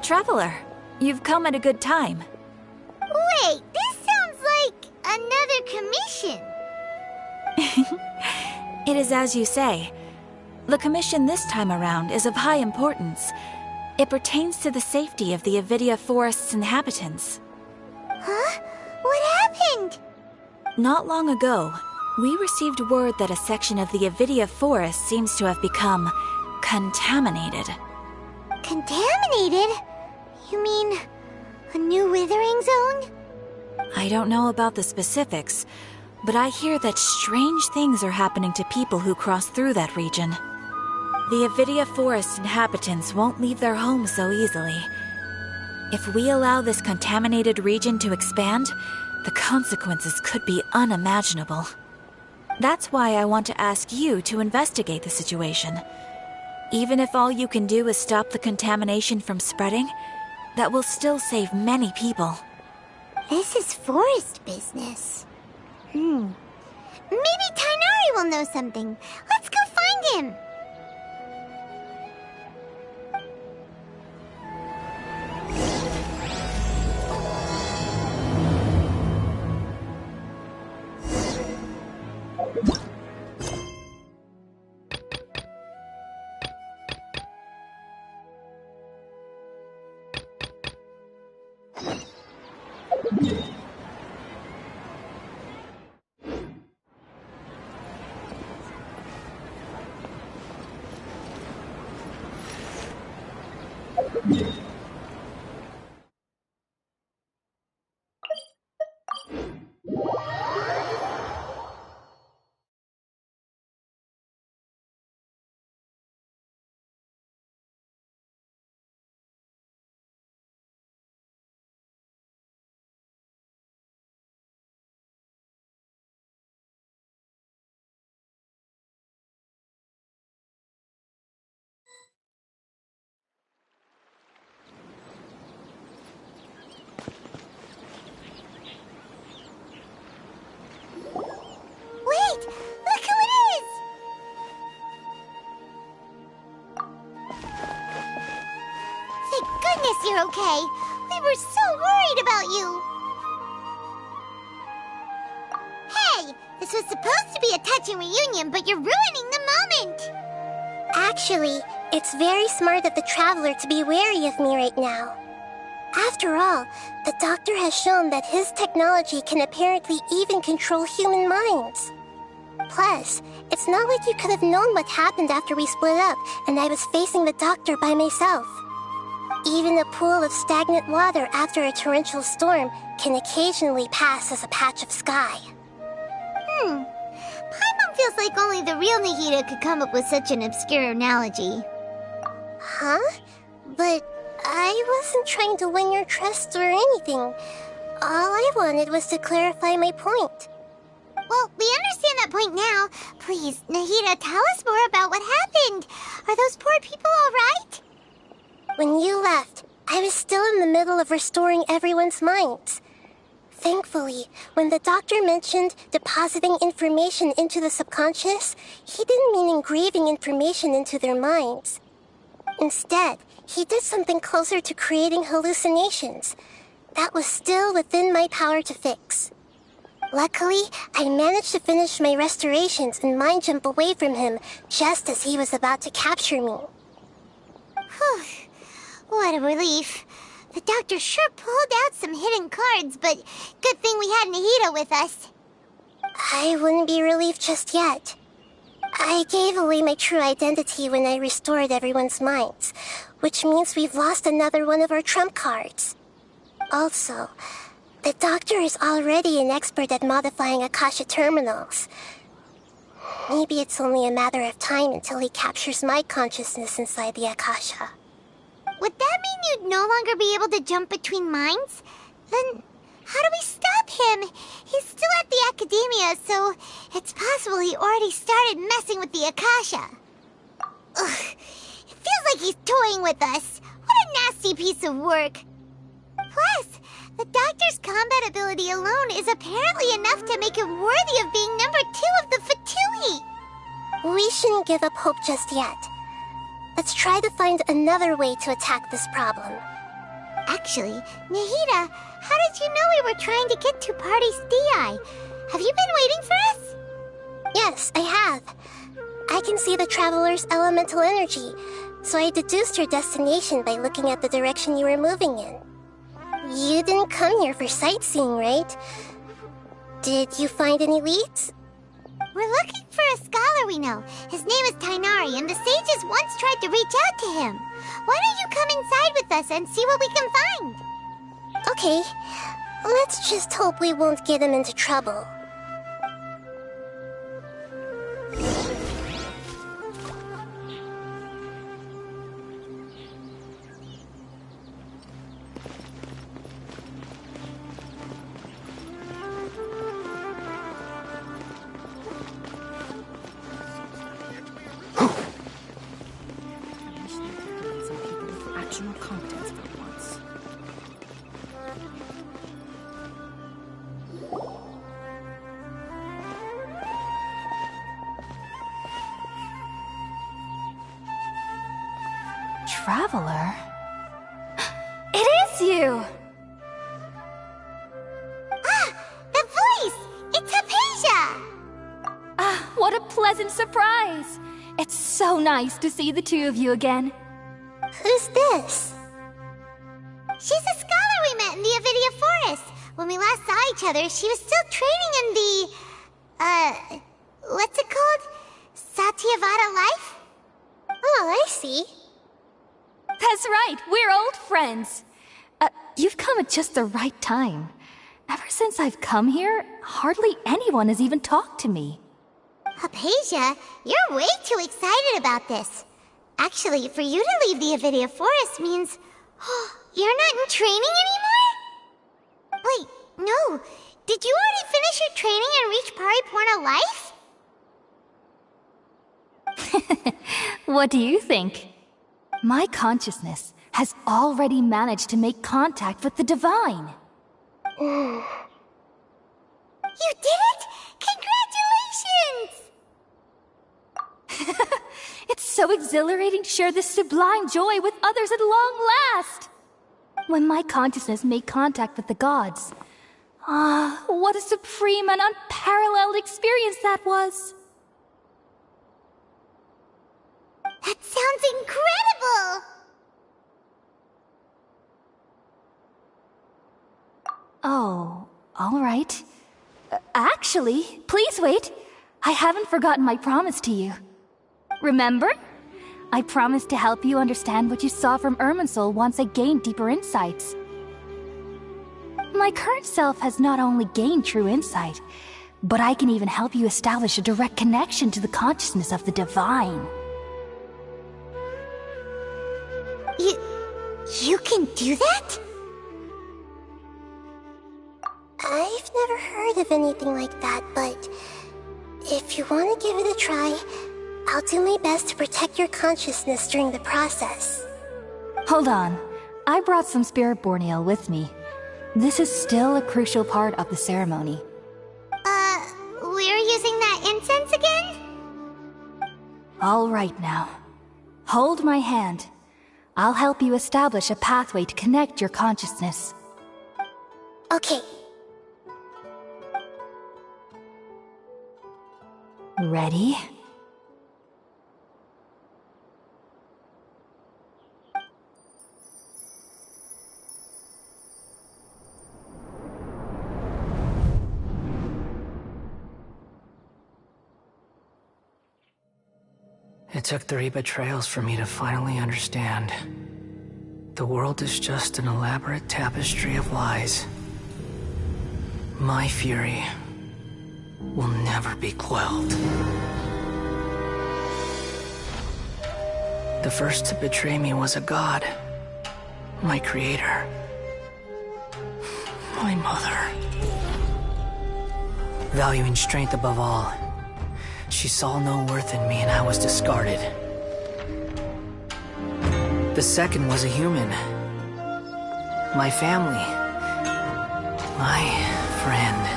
B: Traveler, you've come at a good time.
C: Wait, this sounds like another commission.
B: It is as you say. The commission this time around is of high importance. It pertains to the safety of the Avidia Forest's inhabitants.
C: Huh? What happened?
B: Not long ago, we received word that a section of the Avidia Forest seems to have become contaminated.
C: Contaminated? You mean a new withering zone?
B: I don't know about the specifics, but I hear that strange things are happening to people who cross through that region. The Avidia Forest inhabitants won't leave their homes so easily. If we allow this contaminated region to expand, the consequences could be unimaginable. That's why I want to ask you to investigate the situation. Even if all you can do is stop the contamination from spreading, that will still save many people.
C: This is forest business. Maybe Tainari will know something. Let's go find him. course you're okay. We were so worried about you. Hey, this was supposed to be a touching reunion, but you're ruining the moment.
D: Actually, it's very smart of the Traveler to be wary of me right now. After all, the Doctor has shown that his technology can apparently even control human minds. Plus, it's not like you could have known what happened after we split up and I was facing the Doctor by myself. Even a pool of stagnant water after a torrential storm can occasionally pass as a patch of sky.
C: Paimon feels like only the real Nahida could come up with such an obscure analogy.
D: Huh? But I wasn't trying to win your trust or anything. All I wanted was to clarify my point.
C: Well, we understand that point now. Please, Nahida, tell us more about what happened. Are those poor people all right?
D: When you left, I was still in the middle of restoring everyone's minds. Thankfully, when the Doctor mentioned depositing information into the subconscious, he didn't mean engraving information into their minds. Instead, he did something closer to creating hallucinations. That was still within my power to fix. Luckily, I managed to finish my restorations and mind jump away from him just as he was about to capture me.
C: Whew. What a relief. The Doctor sure pulled out some hidden cards, but good thing we had Nahida with us.
D: I wouldn't be relieved just yet. I gave away my true identity when I restored everyone's minds, which means we've lost another one of our trump cards. Also, the Doctor is already an expert at modifying Akasha terminals. Maybe it's only a matter of time until he captures my consciousness inside the Akasha.
C: Would that mean you'd no longer be able to jump between minds? Then how do we stop him? He's still at the Academia, so it's possible he already started messing with the Akasha. Ugh, it feels like he's toying with us. What a nasty piece of work. Plus, the Doctor's combat ability alone is apparently enough to make him worthy of being number 2 of the Fatui.
D: We shouldn't give up hope just yet. Let's try to find another way to attack this problem.
C: Actually, Nahida, how did you know we were trying to get to Party's DI? Have you been waiting for us?
D: Yes, I have. I can see the Traveler's elemental energy, so I deduced your destination by looking at the direction you were moving in. You didn't come here for sightseeing, right? Did you find any leads?
C: We're looking for a scholar we know. His name is Tainari, and the sages once tried to reach out to him. Why don't you come inside with us and see what we can find?
D: Okay, let's just hope we won't get him into trouble.
E: Contents for once.
H: Traveler? It is you!
C: Ah! The voice! It's Hypatia!
M: Ah, what a pleasant surprise! It's so nice to see the two of you again.
D: Who's this?
C: She's a scholar we met in the Avidia Forest. When we last saw each other, she was still training in the... what's it called? Satyavada life?
D: Oh, I see.
M: That's right, we're old friends. You've come at just the right time. Ever since I've come here, hardly anyone has even talked to me.
C: Hypatia, you're way too excited about this. Actually, for you to leave the Avidia Forest means... you're not in training anymore? Wait, no. Did you already finish your training and reach Pariporno life?
M: What do you think? My consciousness has already managed to make contact with the divine.
C: You did it! Congratulations!
M: It's so exhilarating to share this sublime joy with others at long last! when my consciousness made contact with the gods. Ah, what a supreme and unparalleled experience that was!
C: That sounds incredible!
M: Oh, all right. Actually, please wait. I haven't forgotten my promise to you. Remember? I promised to help you understand what you saw from Irminsul once I gained deeper insights. My current self has not only gained true insight, but I can even help you establish a direct connection to the consciousness of the divine.
C: You can do that?
D: I've never heard of anything like that, but if you want to give it a try, I'll do my best to protect your consciousness during the process.
M: Hold on. I brought some spirit-born ale with me. This is still a crucial part of the ceremony.
C: We're using that incense again?
M: All right now. Hold my hand. I'll help you establish a pathway to connect your consciousness.
D: Okay.
M: Ready?
N: It took 3 betrayals for me to finally understand. The world is just an elaborate tapestry of lies. My fury will never be quelled. The first to betray me was a god. My creator. My mother. Valuing strength above all, she saw no worth in me and I was discarded. The second was a human. My family. My friend.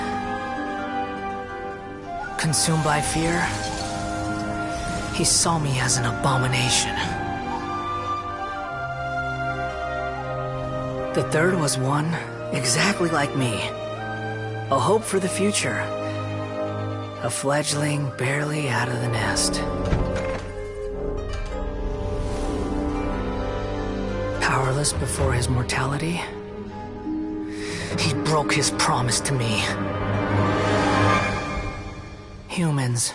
N: Consumed by fear, he saw me as an abomination. The third was one exactly like me. A hope for the future. A fledgling barely out of the nest. Powerless before his mortality, he broke his promise to me. Humans,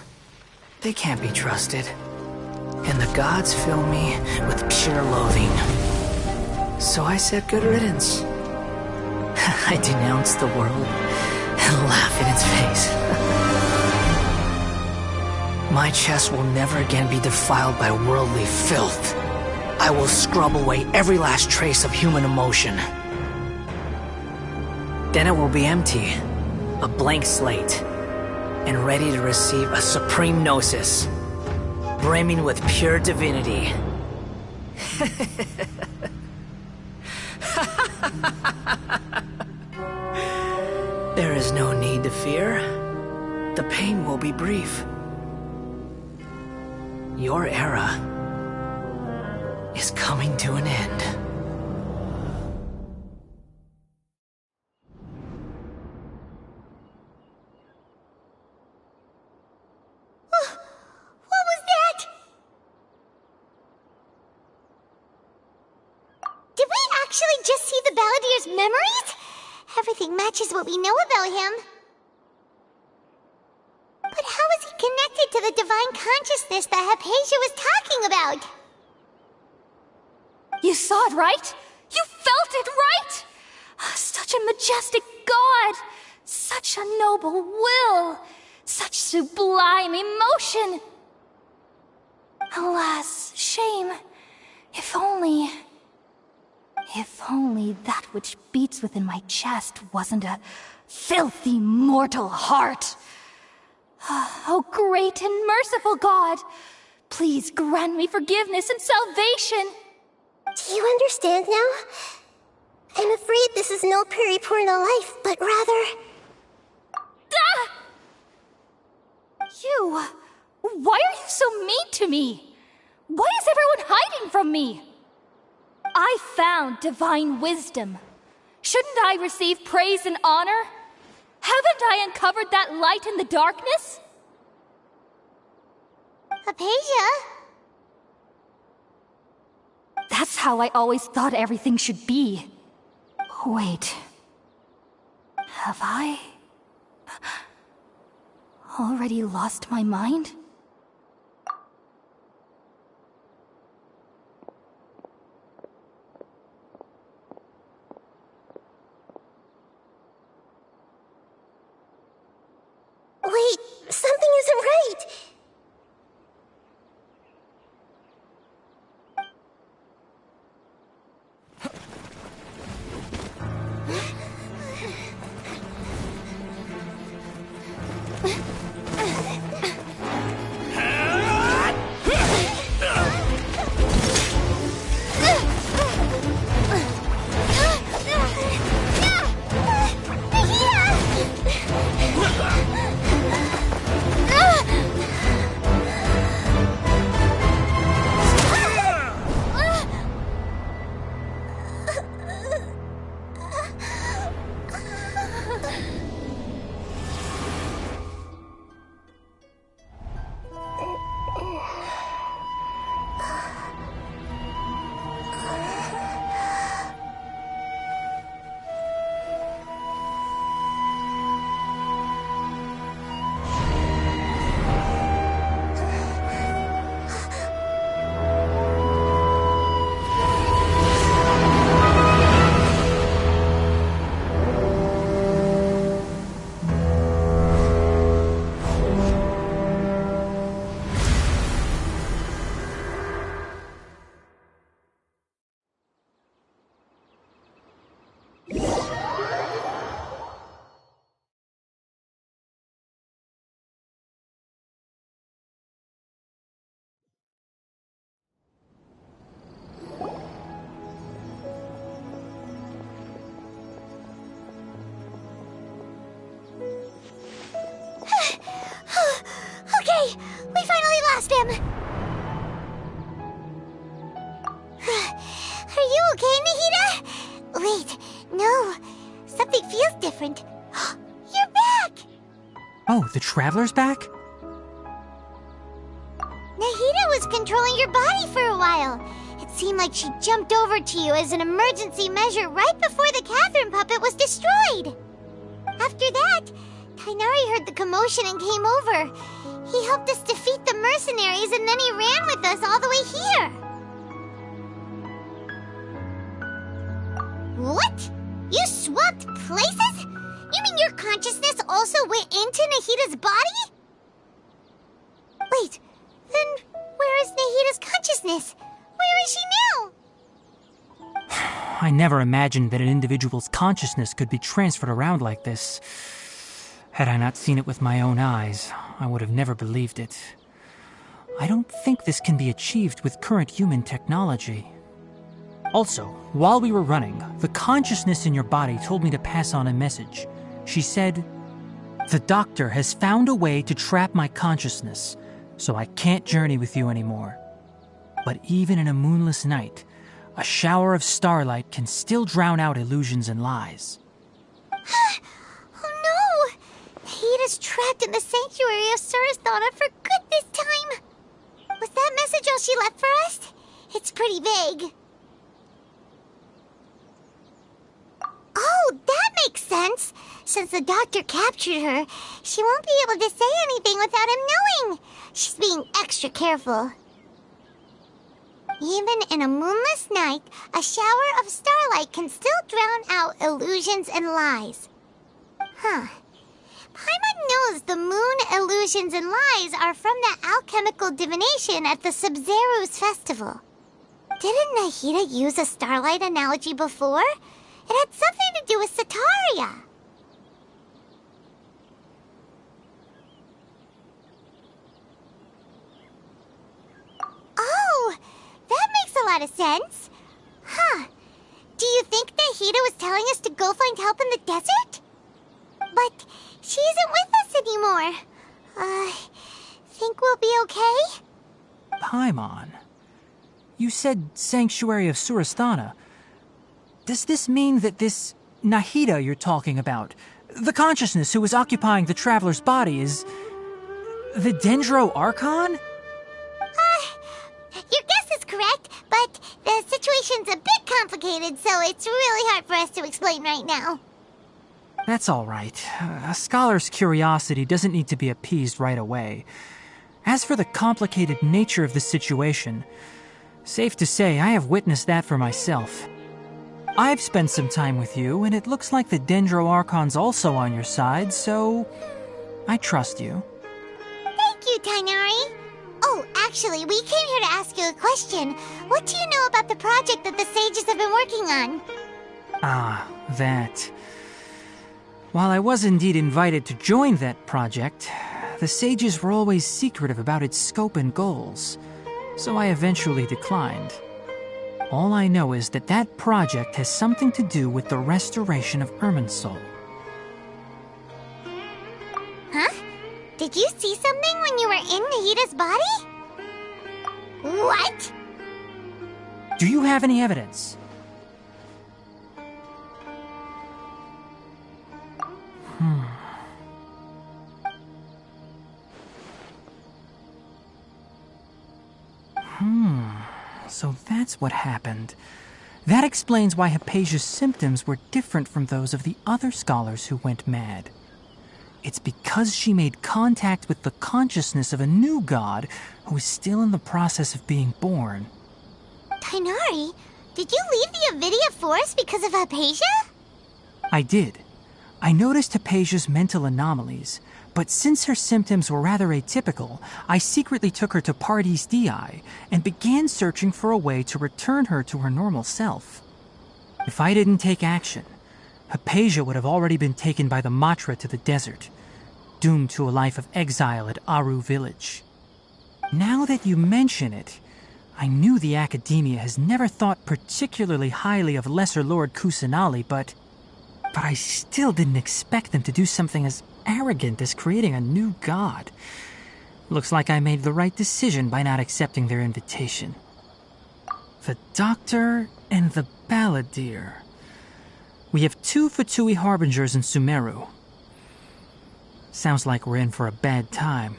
N: they can't be trusted. And the gods fill me with pure loathing. So I said good riddance. I denounce the world and laugh in its face. My chest will never again be defiled by worldly filth. I will scrub away every last trace of human emotion. Then it will be empty, a blank slate, and ready to receive a supreme gnosis, brimming with pure divinity. There is no need to fear. The pain will be brief. Your era is coming to an end.
C: What was that? Did we actually just see the Balladier's memories? Everything matches what we know about him. But how is he connected to the divine consciousness that Hypatia was talking about?
M: You saw it, right? You felt it, right? Such a majestic god! Such a noble will! Such sublime emotion! Alas, shame. If only that which beats within my chest wasn't a filthy mortal heart. Oh, great and merciful God, please grant me forgiveness and salvation.
D: Do you understand now? I'm afraid this is no periportal life, but rather...
M: Ah! You... Why are you so mean to me? Why is everyone hiding from me? I found divine wisdom. Shouldn't I receive praise and honor? Haven't I uncovered that light in the darkness?
C: Hypatia?
M: That's how I always thought everything should be. Wait. Have I already lost my mind?
D: Wait, something isn't right. Okay, we finally lost him. Are you okay, Nahida? Wait, no. Something feels different. You're back!
A: Oh, the Traveler's back?
C: Nahida was controlling your body for a while. It seemed like she jumped over to you as an emergency measure right before the Catherine puppet was destroyed. After that, Tainari heard the commotion and came over. He helped us defeat the mercenaries and then he ran with us all the way here. What? You swapped places? You mean your consciousness also went into Nahida's body? Wait, then where is Nahida's consciousness? Where is she now?
A: I never imagined that an individual's consciousness could be transferred around like this. Had I not seen it with my own eyes, I would have never believed it. I don't think this can be achieved with current human technology. Also, while we were running, the consciousness in your body told me to pass on a message. She said, "The doctor has found a way to trap my consciousness, so I can't journey with you anymore. But even in a moonless night, a shower of starlight can still drown out illusions and lies."
C: Oh no! Nahida's trapped in the sanctuary of Surasthana for good this time. Was that message all she left for us? It's pretty vague. Oh, that makes sense. Since the doctor captured her, she won't be able to say anything without him knowing. She's being extra careful. Even in a moonless night, a shower of starlight can still drown out illusions and lies. Huh. Paimon knows the moon illusions and lies are from that alchemical divination at the Sumeru's festival. Didn't Nahida use a starlight analogy before? It had something to do with Sataria. Oh, that makes a lot of sense. Huh. Do you think Nahida was telling us to go find help in the desert? But she isn't with us anymore. Think we'll be okay?
A: Paimon, You said Sanctuary of Surasthana. Does this mean that this Nahida you're talking about, the consciousness who is occupying the traveler's body, is the Dendro Archon?
C: Your guess is correct, but the situation's a bit complicated, so it's really hard for us to explain right now.
A: That's all right. A scholar's curiosity doesn't need to be appeased right away. As for the complicated nature of the situation, safe to say I have witnessed that for myself. I've spent some time with you, and it looks like the Dendro Archon's also on your side, so I trust you.
C: Thank you, Tainari. Oh, actually, we came here to ask you a question. What do you know about the project that the sages have been working on?
A: Ah, that. While I was indeed invited to join that project, the sages were always secretive about its scope and goals, so I eventually declined. All I know is that that project has something to do with the restoration of Irminsul.
C: Huh? Did you see something when you were in Nahida's body? What?
A: Do you have any evidence? So that's what happened. That explains why Hypatia's symptoms were different from those of the other scholars who went mad. It's because she made contact with the consciousness of a new god who is still in the process of being born.
C: Tainari, did you leave the Avidia Forest because of Hypatia?
A: I did. I noticed Hypatia's mental anomalies, but since her symptoms were rather atypical, I secretly took her to Pardes Dii and began searching for a way to return her to her normal self. If I didn't take action, Hypatia would have already been taken by the Matra to the desert, doomed to a life of exile at Aru village. Now that you mention it, I knew the Academia has never thought particularly highly of Lesser Lord Kusanali, but I still didn't expect them to do something as arrogant as creating a new god. Looks like I made the right decision by not accepting their invitation. The Doctor and the Balladeer. We have 2 Fatui Harbingers in Sumeru. Sounds like we're in for a bad time.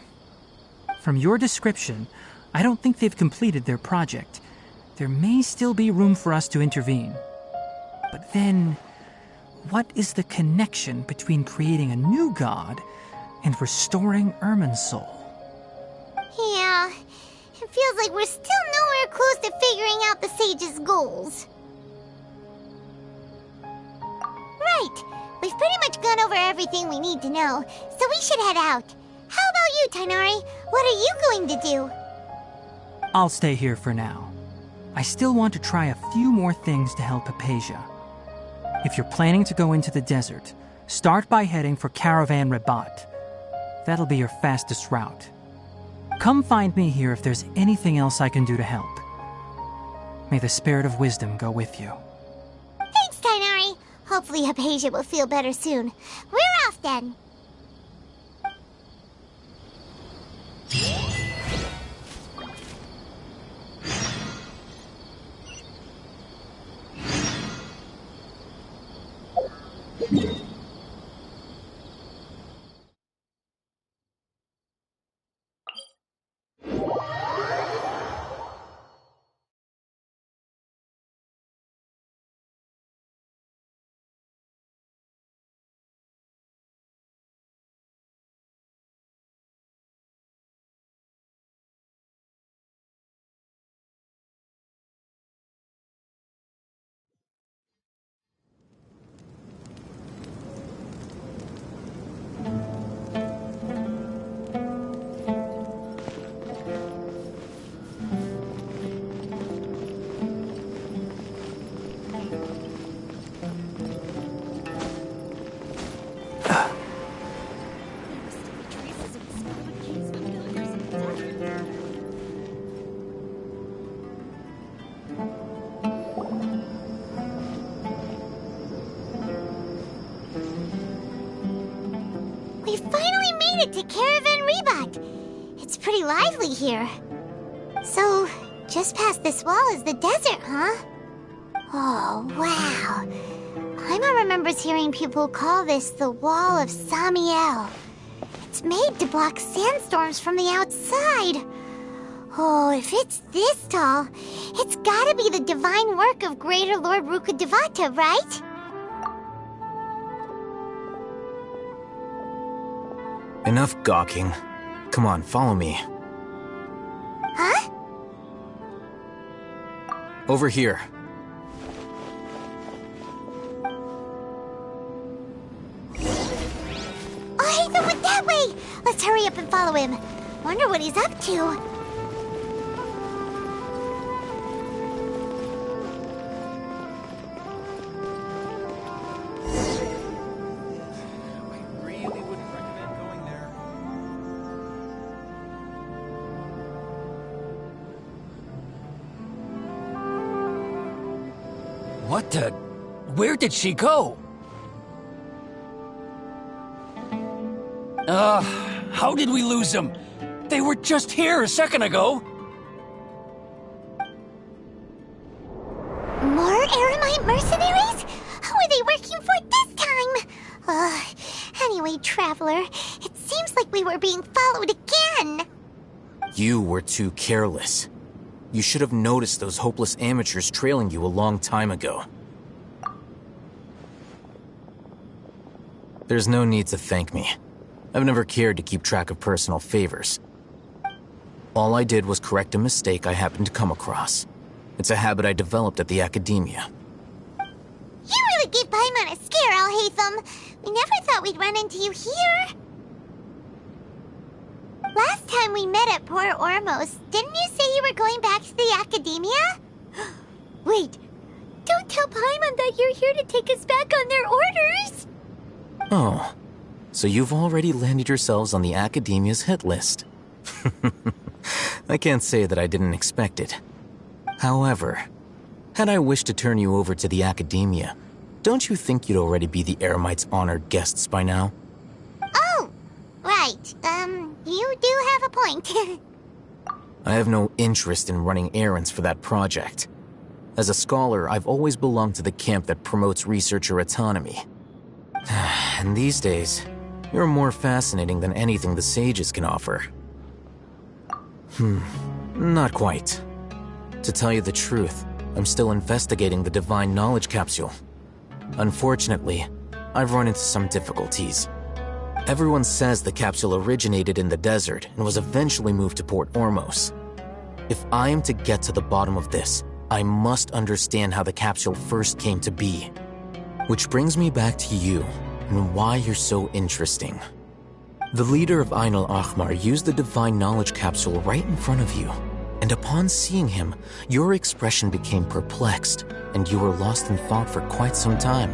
A: From your description, I don't think they've completed their project. There may still be room for us to intervene. But then, what is the connection between creating a new god and restoring Irminsul?
C: Yeah, it feels like we're still nowhere close to figuring out the sage's goals. Right, we've pretty much gone over everything we need to know, so we should head out. How about you, Tainari? What are you going to do?
A: I'll stay here for now. I still want to try a few more things to help Hypatia. If you're planning to go into the desert, start by heading for Caravan Rabat. That'll be your fastest route. Come find me here if there's anything else I can do to help. May the spirit of wisdom go with you.
C: Thanks, Tainari. Hopefully Hypatia will feel better soon. We're off then. We finally made it to Caravan Rebat. It's pretty lively here. So, just past this wall is the desert, huh? Oh, wow. Paimon remembers hearing people call this the Wall of Samiel. It's made to block sandstorms from the outside. Oh, if it's this tall, it's gotta be the divine work of Greater Lord Rukkhadevata, right?
N: Enough gawking. Come on, follow me.
C: Huh?
N: Over here.
C: Oh, Hatham went that way! Let's hurry up and follow him. Wonder what he's up to.
J: What the? Where did she go? How did we lose them? They were just here a second ago.
C: More Eremite mercenaries? Who are they working for this time? Anyway, Traveler, it seems like we were being followed again.
N: You were too careless. You should have noticed those hopeless amateurs trailing you a long time ago. There's no need to thank me. I've never cared to keep track of personal favors. All I did was correct a mistake I happened to come across. It's a habit I developed at the academia.
C: You really gave Paimon a scare, Al-Hatham. We never thought we'd run into you here. Last time we met at Port Ormos, didn't you say you were going back to the academia? Wait, don't tell Paimon that you're here to take us back on their orders!
N: Oh, so you've already landed yourselves on the academia's hit list. I can't say that I didn't expect it. However, had I wished to turn you over to the academia, don't you think you'd already be the Eremites' honored guests by now?
C: Oh, right. You do have a point.
N: I have no interest in running errands for that project. As a scholar, I've always belonged to the camp that promotes researcher autonomy. And these days, you're more fascinating than anything the sages can offer. Not quite. To tell you the truth, I'm still investigating the Divine Knowledge Capsule. Unfortunately, I've run into some difficulties. Everyone says the capsule originated in the desert and was eventually moved to Port Ormos. If I am to get to the bottom of this, I must understand how the capsule first came to be. Which brings me back to you and why you're so interesting. The leader of Ain al-Ahmar used the Divine Knowledge Capsule right in front of you, and upon seeing him, your expression became perplexed, and you were lost in thought for quite some time.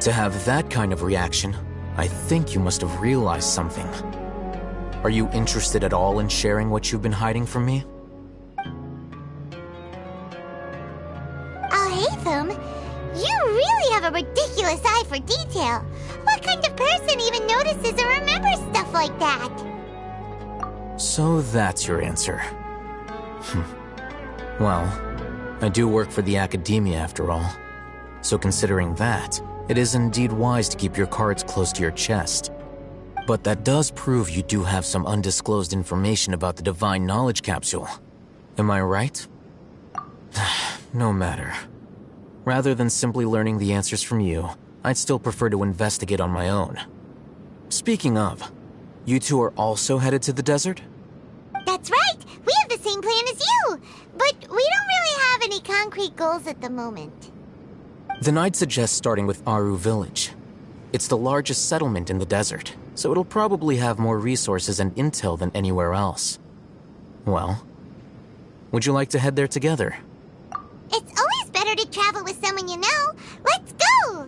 N: To have that kind of reaction, I think you must have realized something. Are you interested at all in sharing what you've been hiding from me?
C: Al-Hatham, you really have a ridiculous eye for detail. What kind of person even notices or remembers stuff like that?
N: So that's your answer. Well, I do work for the academia after all. So considering that, it is indeed wise to keep your cards close to your chest. But that does prove you do have some undisclosed information about the Divine Knowledge Capsule. Am I right? No matter. Rather than simply learning the answers from you, I'd still prefer to investigate on my own. Speaking of, you two are also headed to the desert?
C: That's right! We have the same plan as you! But we don't really have any concrete goals at the moment.
N: Then I'd suggest starting with Aru Village. It's the largest settlement in the desert, so it'll probably have more resources and intel than anywhere else. Well, would you like to head there together?
C: It's always better to travel with someone you know. Let's go!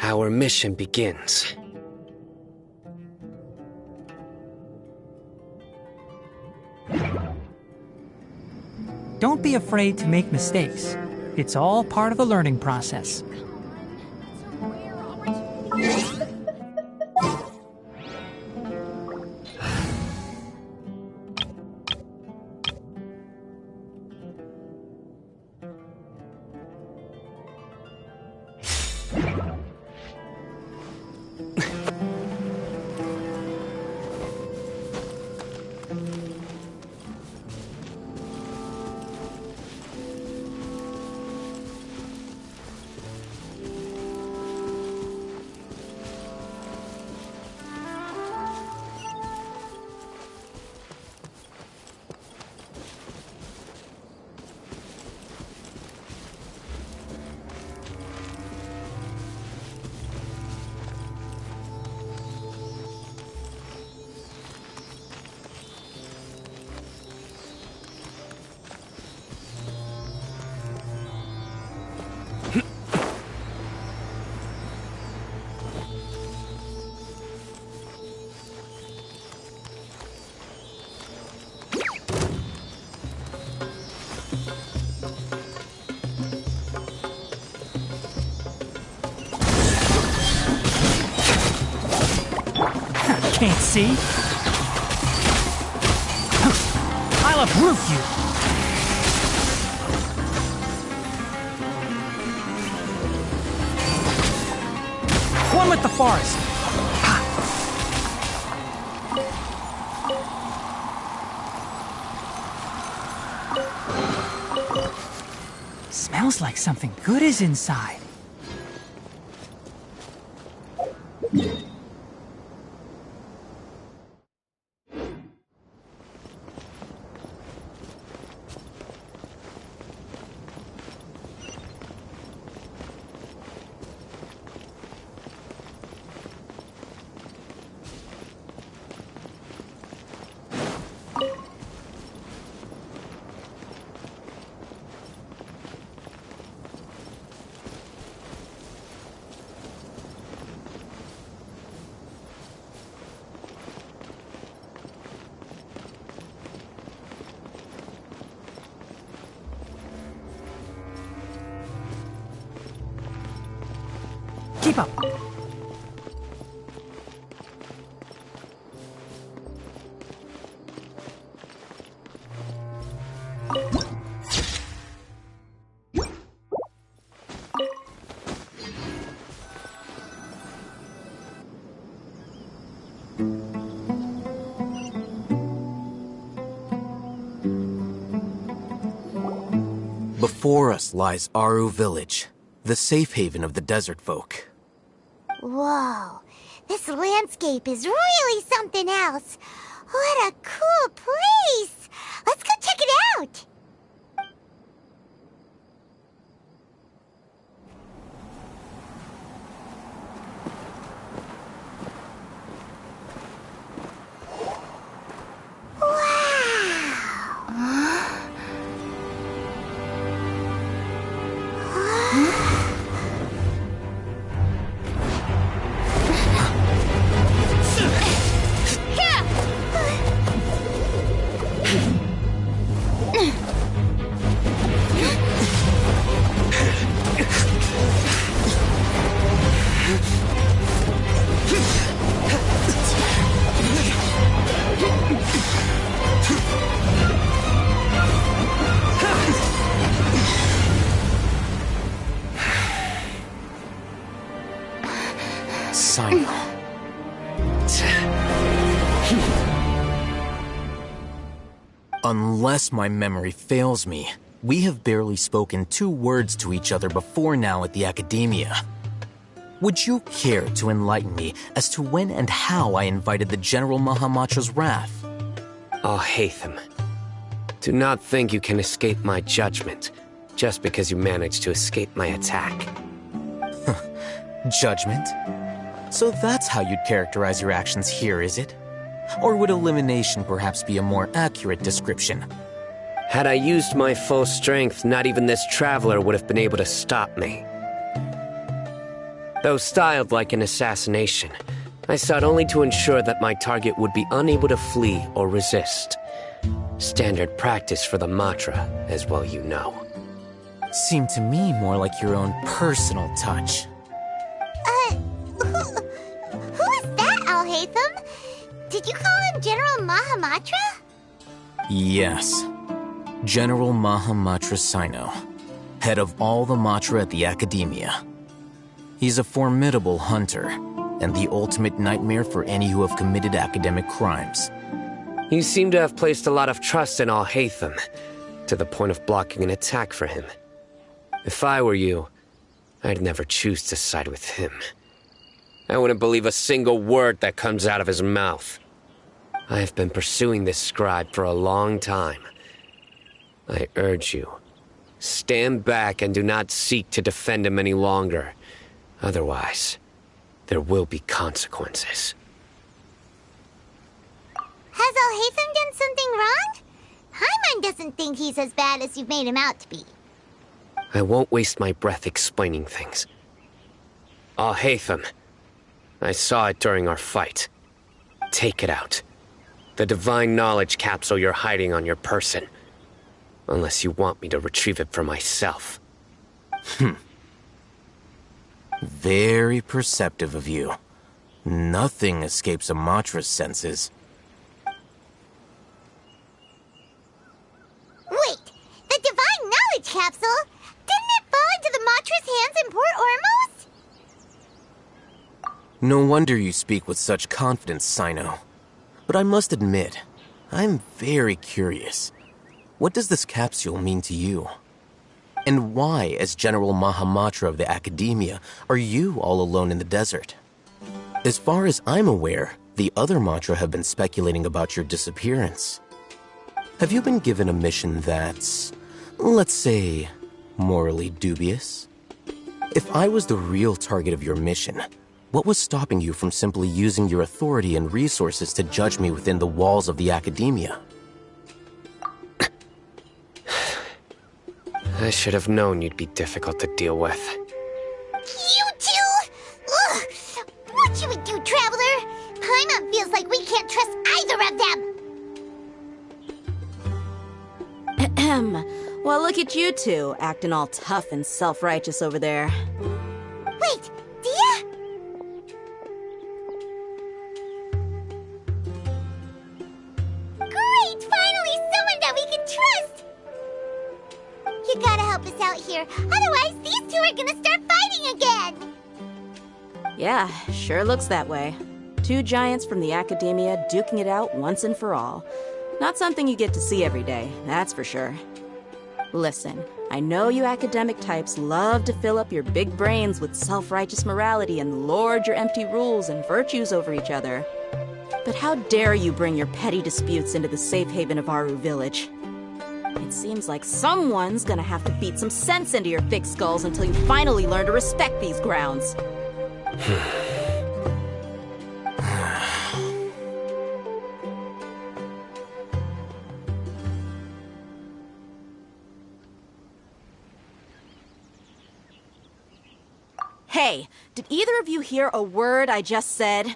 O: Our mission begins.
A: Don't be afraid to make mistakes. It's all part of the learning process. Can't see? I'll uproot you! One with the forest! Smells like something good is inside. Keep up.
P: Before us lies Aru Village, the safe haven of the desert folk.
C: Whoa, this landscape is really something else. What a cool place! Let's go check it out!
P: Unless my memory fails me, we have barely spoken 2 words to each other before now at the Academia. Would you care to enlighten me as to when and how I invited the General Mahamatra's wrath?
O: Oh, Hatham. Do not think you can escape my judgment, just because you managed to escape my attack.
P: Judgment? So that's how you'd characterize your actions here, is it? Or would elimination perhaps be a more accurate description?
O: Had I used my full strength, not even this traveler would have been able to stop me. Though styled like an assassination, I sought only to ensure that my target would be unable to flee or resist. Standard practice for the Matra, as well you know.
P: Seemed to me more like your own personal touch.
C: Who is that, Alhaitham? Did you call him General Mahamatra?
P: Yes. General Mahamatra Sino, head of all the Matra at the Academia. He's a formidable hunter, and the ultimate nightmare for any who have committed academic crimes.
O: You seem to have placed a lot of trust in Alhaitham, to the point of blocking an attack for him. If I were you, I'd never choose to side with him. I wouldn't believe a single word that comes out of his mouth. I have been pursuing this scribe for a long time. I urge you, stand back and do not seek to defend him any longer. Otherwise, there will be consequences.
C: Has Alhaitham done something wrong? Paimon doesn't think he's as bad as you've made him out to be.
O: I won't waste my breath explaining things. Alhaitham, I saw it during our fight. Take it out. The divine knowledge capsule you're hiding on your person. Unless you want me to retrieve it for myself.
P: Very perceptive of you. Nothing escapes a Matra's senses.
C: Wait, the divine knowledge capsule? Didn't it fall into the Matra's hands in Port Ormos?
P: No wonder you speak with such confidence, Sino. But I must admit, I'm very curious. What does this capsule mean to you? And why, as General Mahamatra of the Academia, are you all alone in the desert? As far as I'm aware, the other Matra have been speculating about your disappearance. Have you been given a mission that's, let's say, morally dubious? If I was the real target of your mission, what was stopping you from simply using your authority and resources to judge me within the walls of the Academia?
O: I should have known you'd be difficult to deal with.
C: You two? Ugh. What should we do, Traveler? Paimon feels like we can't trust either of them.
Q: Ahem. Well, look at you two, acting all tough and self-righteous over there.
C: Wait, Dia? Great! Finally, someone that we can trust! You gotta help us out here, otherwise these two are gonna start fighting again!
Q: Yeah, sure looks that way. Two giants from the Academia duking it out once and for all. Not something you get to see every day, that's for sure. Listen, I know you academic types love to fill up your big brains with self-righteous morality and lord your empty rules and virtues over each other. But how dare you bring your petty disputes into the safe haven of Aru Village? It seems like someone's gonna have to beat some sense into your thick skulls until you finally learn to respect these grounds. Hey, did either of you hear a word I just said?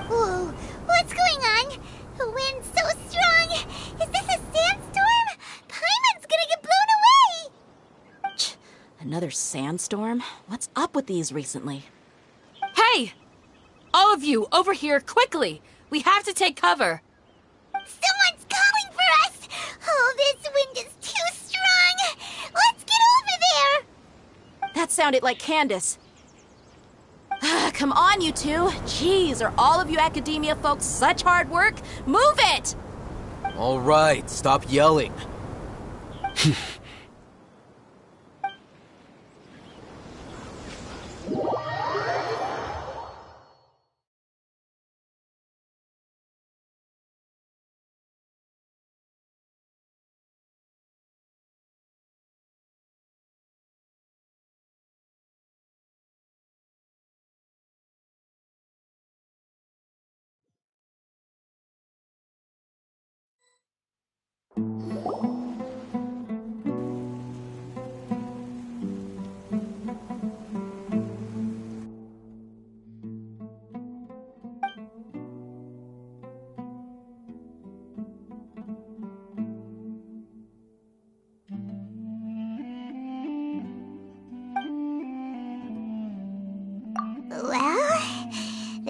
C: Whoa, what's going on? The wind's so strong! Is this a sandstorm? Paimon's gonna get blown away!
Q: Another sandstorm? What's up with these recently?
H: Hey! All of you, over here, quickly! We have to take cover!
C: Someone's calling for us! Oh, this wind is too strong! Let's get over there!
Q: That sounded like Candace. Come on, you two. Jeez, are all of you Academia folks such hard work? Move it!
P: All right, stop yelling.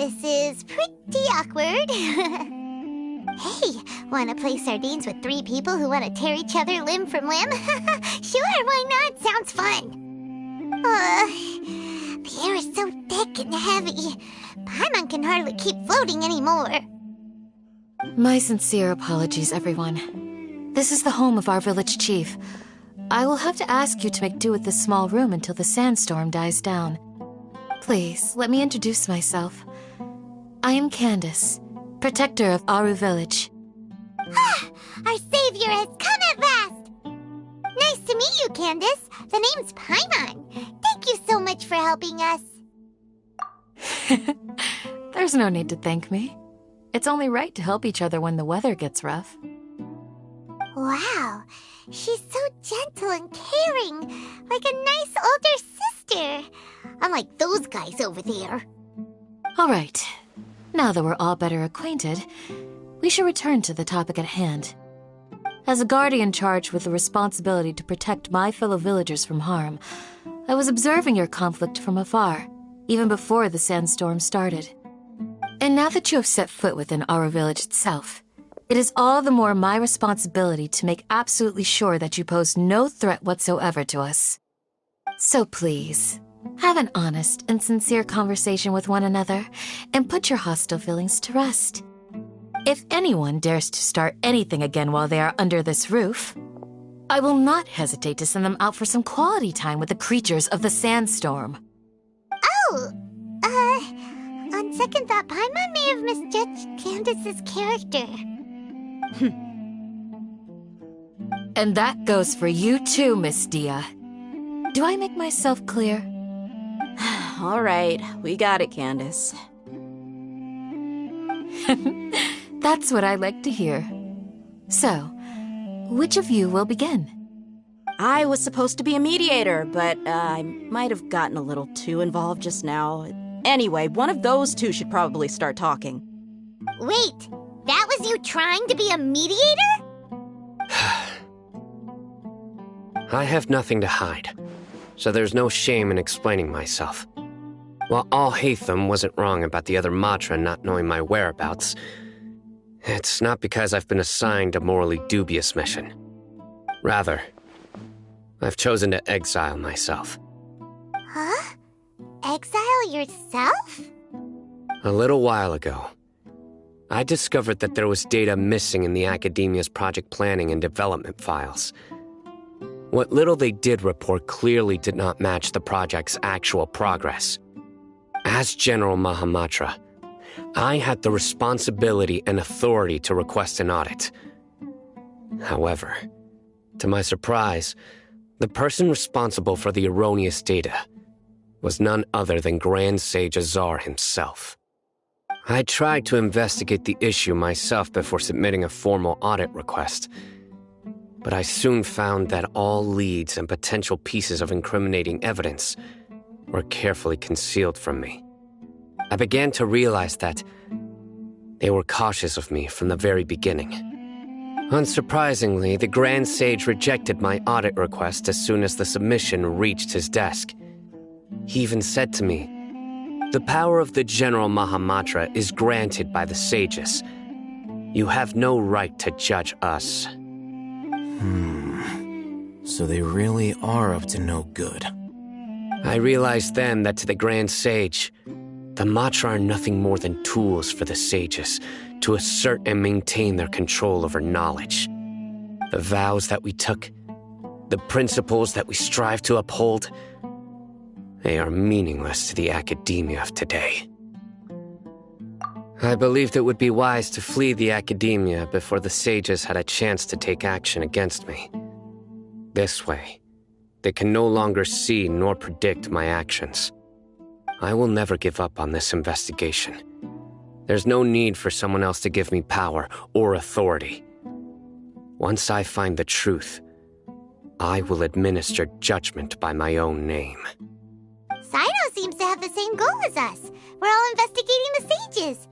C: This is pretty awkward. Hey, wanna play sardines with 3 people who wanna tear each other limb from limb? Sure, why not? Sounds fun. The air is so thick and heavy. Paimon can hardly keep floating anymore.
M: My sincere apologies, everyone. This is the home of our village chief. I will have to ask you to make do with this small room until the sandstorm dies down. Please, let me introduce myself. I am Candace, protector of Aru Village.
C: Our savior has come at last! Nice to meet you, Candace. The name's Paimon. Thank you so much for helping us.
M: There's no need to thank me. It's only right to help each other when the weather gets rough.
C: Wow, she's so gentle and caring, like a nice older sister. Unlike those guys over there.
M: All right. Now that we're all better acquainted, we should return to the topic at hand. As a guardian charged with the responsibility to protect my fellow villagers from harm, I was observing your conflict from afar, even before the sandstorm started. And now that you have set foot within our village itself, it is all the more my responsibility to make absolutely sure that you pose no threat whatsoever to us. So please, have an honest and sincere conversation with one another, and put your hostile feelings to rest. If anyone dares to start anything again while they are under this roof, I will not hesitate to send them out for some quality time with the creatures of the sandstorm.
C: Oh, on second thought, Paimon may have misjudged Candace's character.
M: And that goes for you too, Miss Dia. Do I make myself clear?
Q: All right, we got it, Candace.
M: That's what I like to hear. So, which of you will begin?
Q: I was supposed to be a mediator, but I might have gotten a little too involved just now. Anyway, one of those two should probably start talking.
C: Wait, that was you trying to be a mediator?
O: I have nothing to hide, so there's no shame in explaining myself. While Alhaitham wasn't wrong about the other Matra not knowing my whereabouts, it's not because I've been assigned a morally dubious mission. Rather, I've chosen to exile myself.
C: Huh? Exile yourself?
O: A little while ago, I discovered that there was data missing in the Academia's project planning and development files. What little they did report clearly did not match the project's actual progress. As General Mahamatra, I had the responsibility and authority to request an audit. However, to my surprise, the person responsible for the erroneous data was none other than Grand Sage Azar himself. I tried to investigate the issue myself before submitting a formal audit request, but I soon found that all leads and potential pieces of incriminating evidence were carefully concealed from me. I began to realize that they were cautious of me from the very beginning. Unsurprisingly, the Grand Sage rejected my audit request as soon as the submission reached his desk. He even said to me, "The power of the General Mahamatra is granted by the sages. You have no right to judge us."
P: So they really are up to no good.
O: I realized then that to the Grand Sage, the Matra are nothing more than tools for the sages to assert and maintain their control over knowledge. The vows that we took, the principles that we strive to uphold, they are meaningless to the academia of today. I believed it would be wise to flee the academia before the sages had a chance to take action against me. This way, they can no longer see nor predict my actions. I will never give up on this investigation. There's no need for someone else to give me power or authority. Once I find the truth, I will administer judgment by my own name.
C: Sino seems to have the same goal as us. We're all investigating the sages.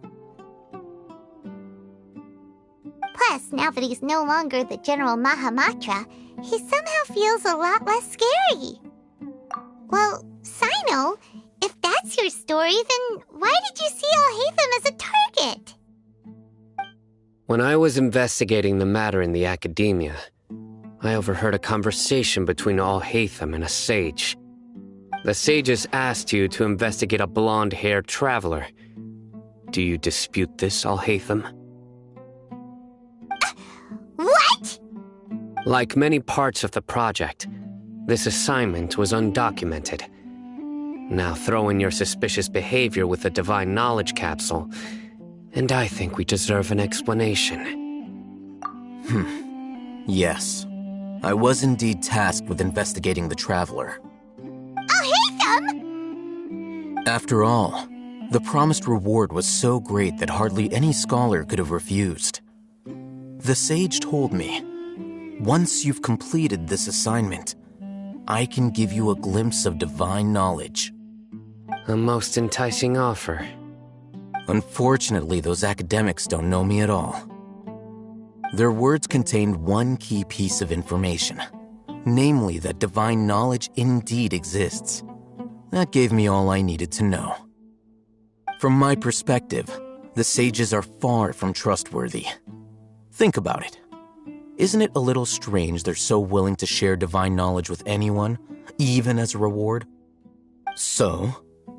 C: Plus, now that he's no longer the General Mahamatra, he somehow feels a lot less scary. Well, Sino, if that's that's your story, then why did you see Alhaitham as a target?
O: When I was investigating the matter in the academia, I overheard a conversation between Alhaitham and a sage. The sages asked you to investigate a blonde-haired traveler. Do you dispute this, Alhaitham?
C: What?
O: Like many parts of the project, this assignment was undocumented. Now throw in your suspicious behavior with the Divine Knowledge Capsule, and I think we deserve an explanation.
P: Yes. I was indeed tasked with investigating the Traveler.
C: Alhaitham!
P: After all, the promised reward was so great that hardly any scholar could have refused. The sage told me, once you've completed this assignment, I can give you a glimpse of divine knowledge.
O: A most enticing offer.
P: Unfortunately, those academics don't know me at all. Their words contained one key piece of information, namely that divine knowledge indeed exists. That gave me all I needed to know. From my perspective, the sages are far from trustworthy. Think about it. Isn't it a little strange they're so willing to share divine knowledge with anyone, even as a reward? So,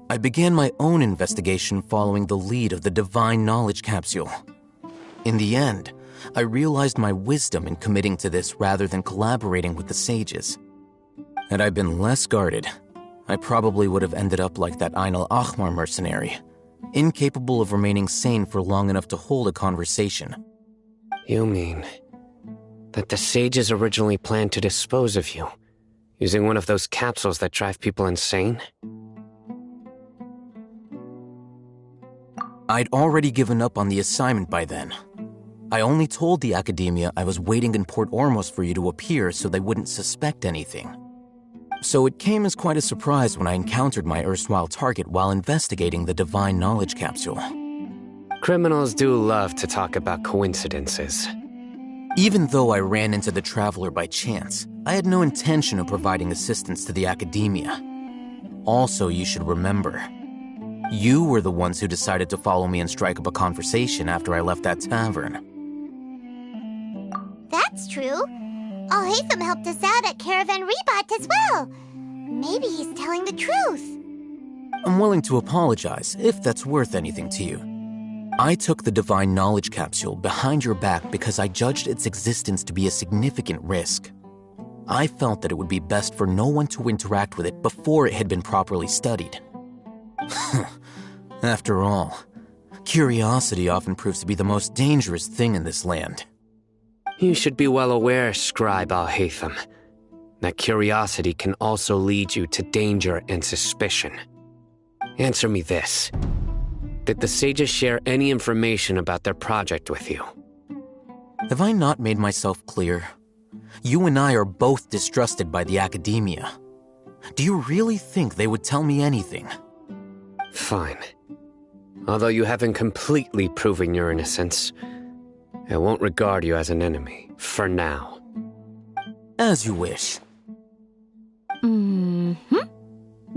P: I began my own investigation following the lead of the Divine Knowledge Capsule. In the end, I realized my wisdom in committing to this rather than collaborating with the sages. Had I been less guarded, I probably would have ended up like that Ain al-Ahmar mercenary, incapable of remaining sane for long enough to hold a conversation.
O: You mean that the sages originally planned to dispose of you, using one of those capsules that drive people insane?
P: I'd already given up on the assignment by then. I only told the academia I was waiting in Port Ormos for you to appear so they wouldn't suspect anything. So it came as quite a surprise when I encountered my erstwhile target while investigating the Divine Knowledge Capsule.
O: Criminals do love to talk about coincidences.
P: Even though I ran into the Traveler by chance, I had no intention of providing assistance to the academia. Also, you should remember, you were the ones who decided to follow me and strike up a conversation after I left that tavern.
C: That's true. Alhaitham helped us out at Caravan Rebat as well. Maybe he's telling the truth.
P: I'm willing to apologize, if that's worth anything to you. I took the Divine Knowledge Capsule behind your back because I judged its existence to be a significant risk. I felt that it would be best for no one to interact with it before it had been properly studied. After all, curiosity often proves to be the most dangerous thing in this land.
O: You should be well aware, Scribe Alhaitham, that curiosity can also lead you to danger and suspicion. Answer me this. Did the sages share any information about their project with you?
P: Have I not made myself clear? You and I are both distrusted by the academia. Do you really think they would tell me anything?
O: Fine. Although you haven't completely proven your innocence, I won't regard you as an enemy, for now.
P: As you wish.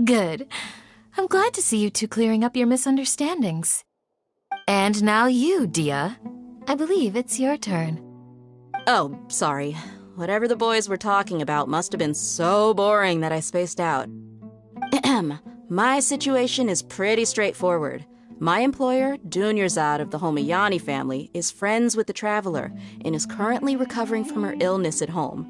H: Good. I'm glad to see you two clearing up your misunderstandings. And now you, Dia. I believe it's your turn.
Q: Oh, sorry. Whatever the boys were talking about must have been so boring that I spaced out. My situation is pretty straightforward. My employer, Dunyarzad of the Homayani family, is friends with the Traveler and is currently recovering from her illness at home.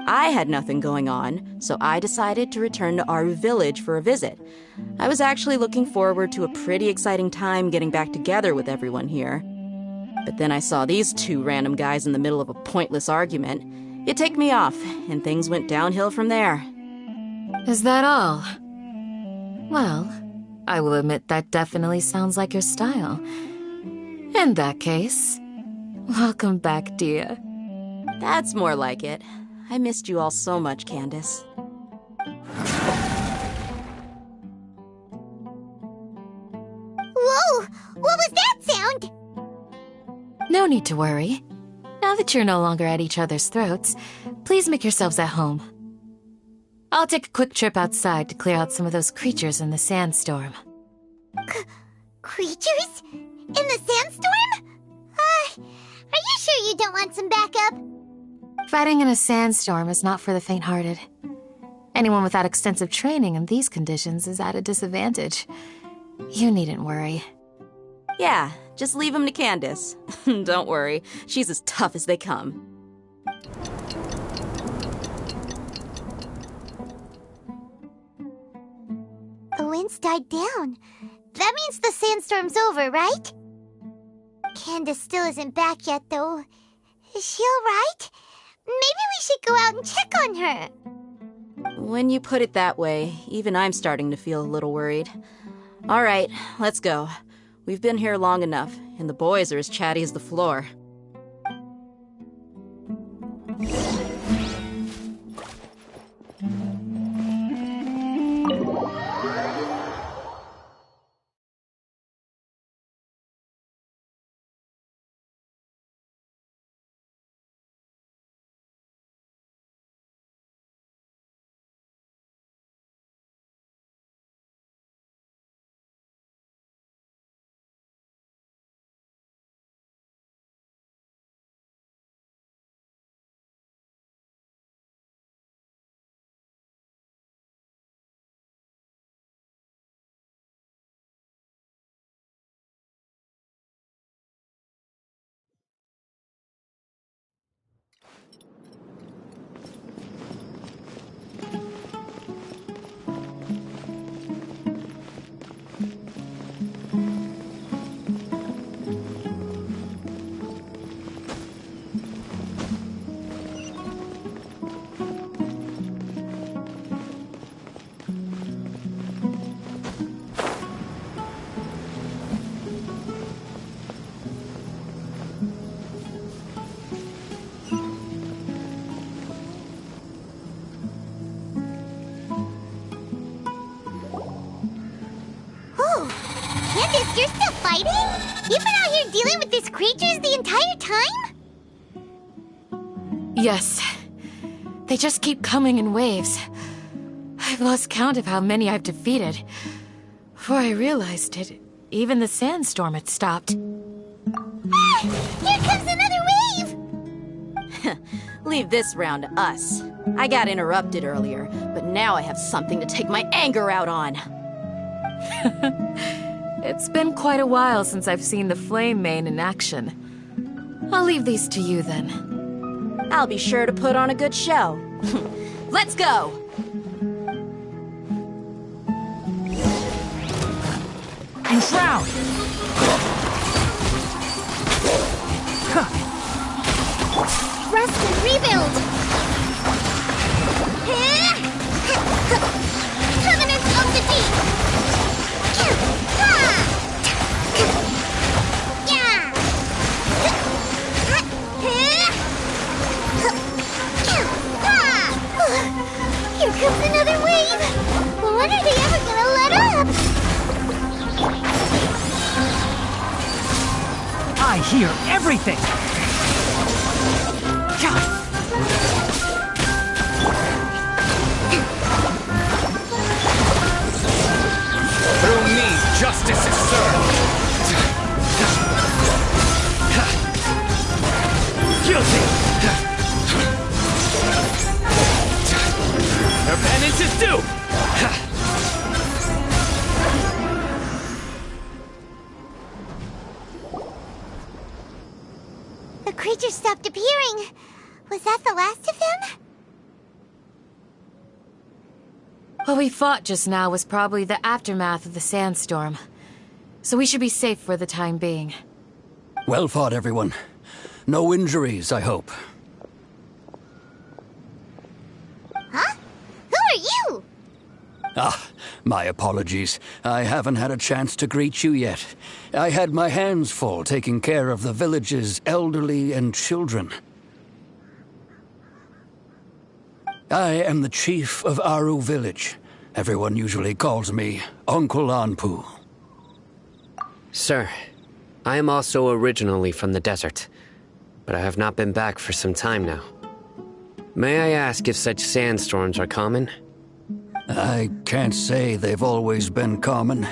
Q: I had nothing going on, so I decided to return to Aru village for a visit. I was actually looking forward to a pretty exciting time getting back together with everyone here. But then I saw these two random guys in the middle of a pointless argument. It ticked me off, and things went downhill from there.
H: Is that all? Well, I will admit that definitely sounds like your style. In that case, welcome back, Dia.
Q: That's more like it. I missed you all so much, Candace.
C: Whoa! What was that sound?
H: No need to worry. Now that you're no longer at each other's throats, please make yourselves at home. I'll take a quick trip outside to clear out some of those creatures in the sandstorm.
C: Creatures? In the sandstorm? Are you sure you don't want some backup?
H: Fighting in a sandstorm is not for the faint-hearted. Anyone without extensive training in these conditions is at a disadvantage. You needn't worry.
Q: Yeah, just leave him to Candace. Don't worry, she's as tough as they come.
C: The wind's died down. That means the sandstorm's over, right? Candace still isn't back yet, though. Is she alright? Maybe we should go out and check on her.
Q: When you put it that way, even I'm starting to feel a little worried. All right, let's go. We've been here long enough, and the boys are as chatty as the floor.
C: Candace, you're still fighting? You've been out here dealing with these creatures the entire time?
H: Yes. They just keep coming in waves. I've lost count of how many I've defeated. Before I realized it, even the sandstorm had stopped.
C: Here comes another wave!
Q: Leave this round to us. I got interrupted earlier, but now I have something to take my anger out on.
H: It's been quite a while since I've seen the Flame Mane in action. I'll leave these to you then.
Q: I'll be sure to put on a good show. Let's go!
A: Enshroud!
C: Rest and rebuild! Covenants of the Deep! Here comes another wave! When are they ever gonna let up?
A: I hear everything!
K: Through me, justice is served. Guilty! Their penance is due!
C: The creature stopped appearing. Was that the last of them?
H: What we fought just now was probably the aftermath of the sandstorm. So we should be safe for the time being.
R: Well fought, everyone. No injuries, I hope.
C: Huh? Who are you?
R: Ah, my apologies. I haven't had a chance to greet you yet. I had my hands full taking care of the village's elderly and children. I am the chief of Aru village. Everyone usually calls me Uncle Anpu.
O: Sir, I am also originally from the desert, but I have not been back for some time now. May I ask if such sandstorms are common?
R: I can't say they've always been common,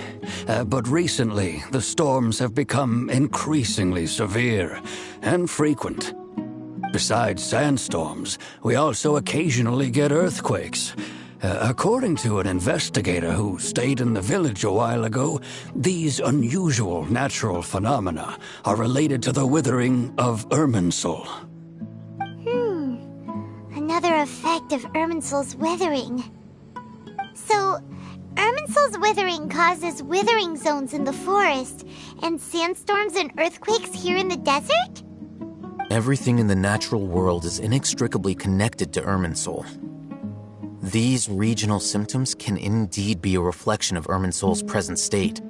R: but recently the storms have become increasingly severe and frequent. Besides sandstorms, we also occasionally get earthquakes. According to an investigator who stayed in the village a while ago, these unusual natural phenomena are related to the withering of Irminsul.
C: Another effect of Irminsul's withering. So, Irminsul's withering causes withering zones in the forest, and sandstorms and earthquakes here in the desert?
P: Everything in the natural world is inextricably connected to Irminsul. These regional symptoms can indeed be a reflection of Irminsul's present state.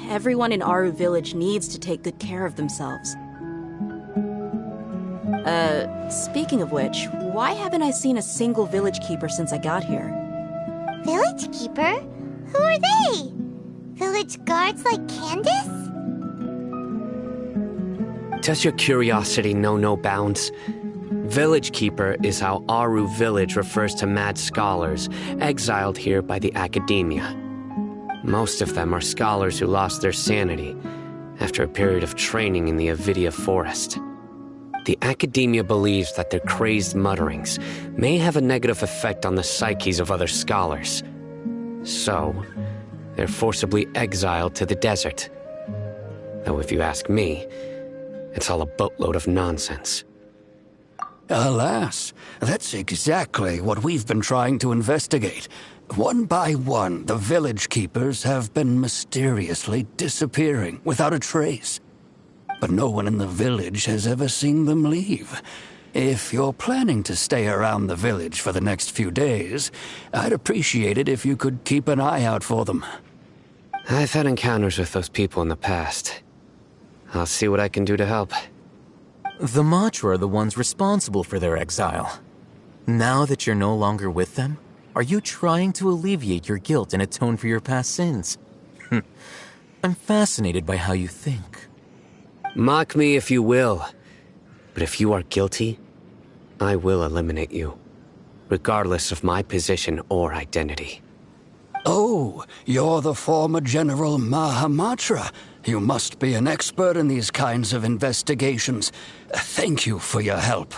Q: Everyone in Aru village needs to take good care of themselves. Speaking of which, why haven't I seen a single village keeper since I got here?
C: Village keeper? Who are they? Village guards like Candace?
O: Does your curiosity know no bounds? Village Keeper is how Aru Village refers to mad scholars exiled here by the Academia. Most of them are scholars who lost their sanity after a period of training in the Avidia Forest. The Academia believes that their crazed mutterings may have a negative effect on the psyches of other scholars. So, they're forcibly exiled to the desert. Though if you ask me, it's all a boatload of nonsense.
R: Alas, that's exactly what we've been trying to investigate. One by one, the village keepers have been mysteriously disappearing without a trace. But no one in the village has ever seen them leave. If you're planning to stay around the village for the next few days, I'd appreciate it if you could keep an eye out for them.
O: I've had encounters with those people in the past. I'll see what I can do to help.
P: The Matra are the ones responsible for their exile. Now that you're no longer with them, are you trying to alleviate your guilt and atone for your past sins? I'm fascinated by how you think.
O: Mock me if you will, but if you are guilty, I will eliminate you, regardless of my position or identity.
R: Oh, you're the former General Mahamatra. You must be an expert in these kinds of investigations. Thank you for your help.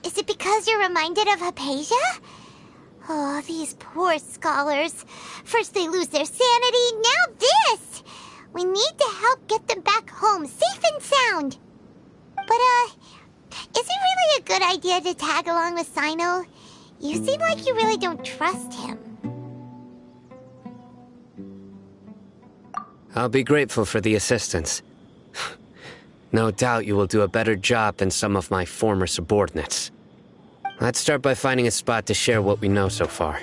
C: Is it because you're reminded of Hypatia? Oh, these poor scholars. First they lose their sanity, now this! We need to help get them back home, safe and sound. But, is it really a good idea to tag along with Sino? You seem like you really don't trust him.
O: I'll be grateful for the assistance. No doubt you will do a better job than some of my former subordinates. Let's start by finding a spot to share what we know so far.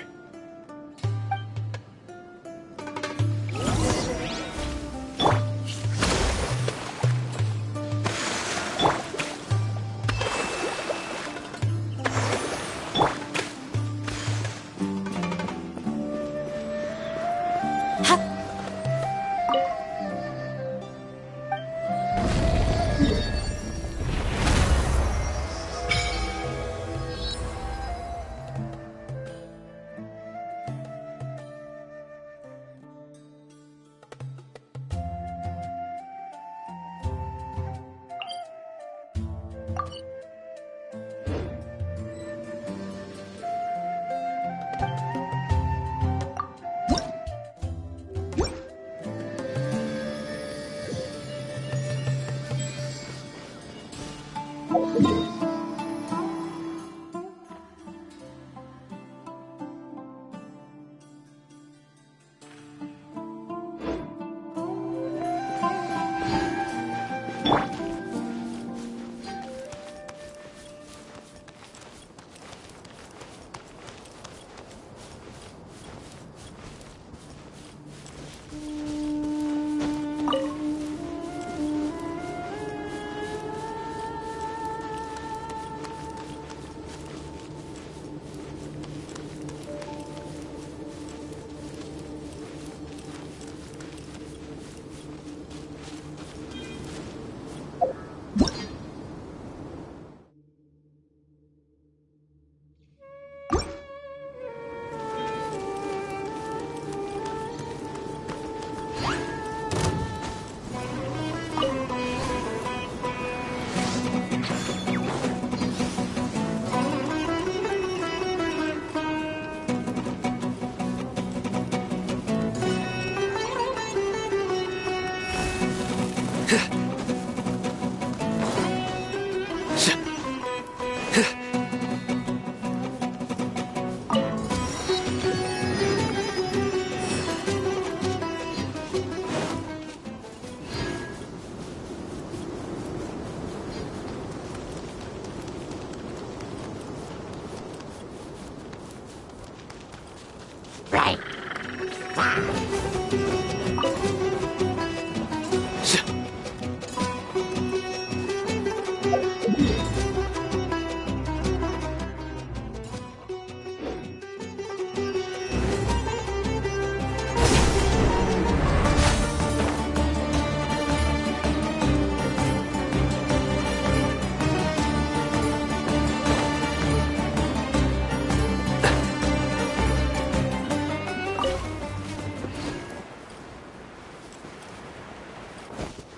C: Right.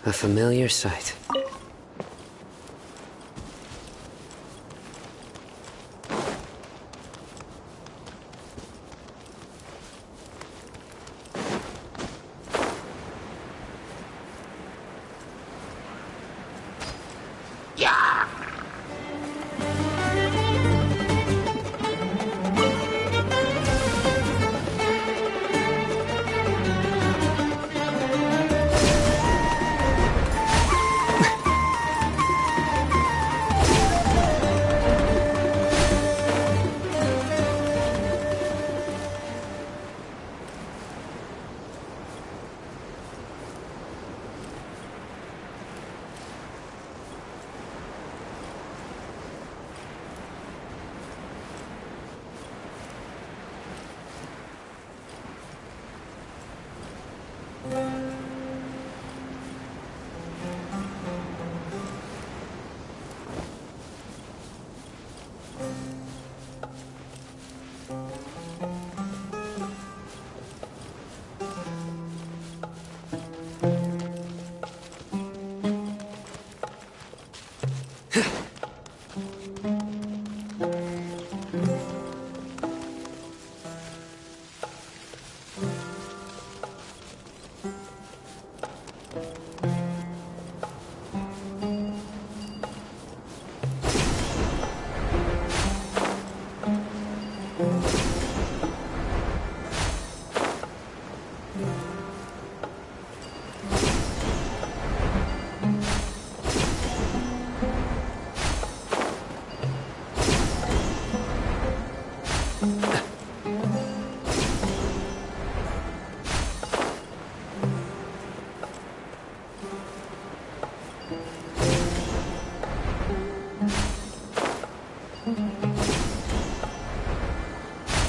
O: A familiar sight.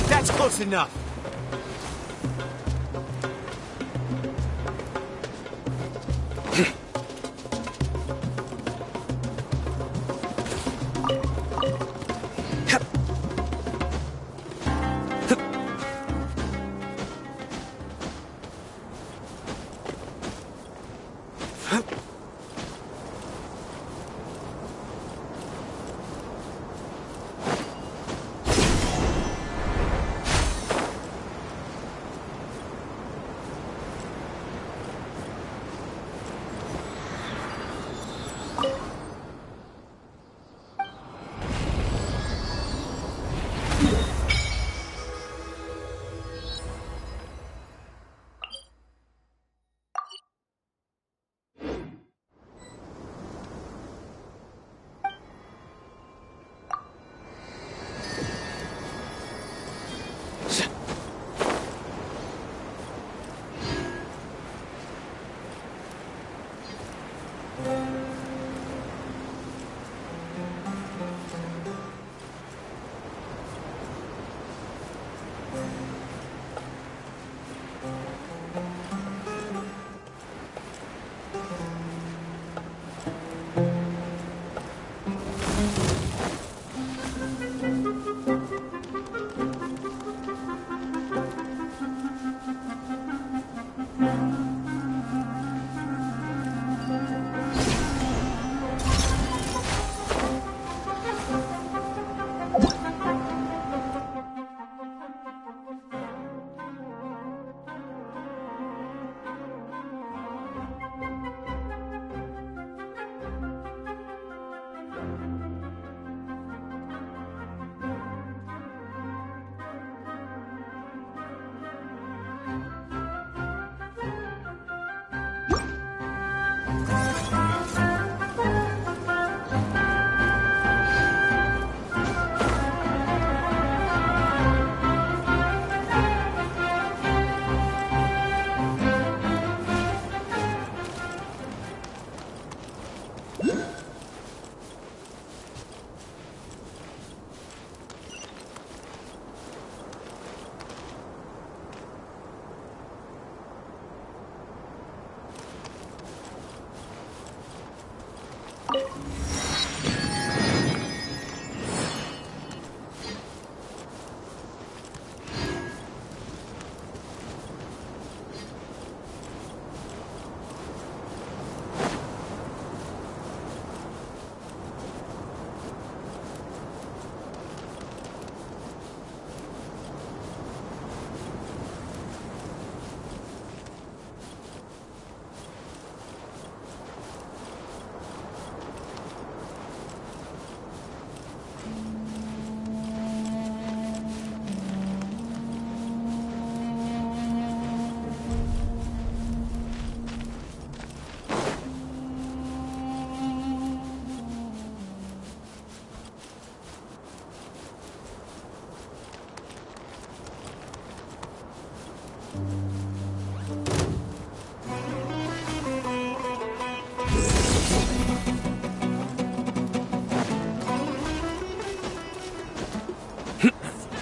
K: That's close enough.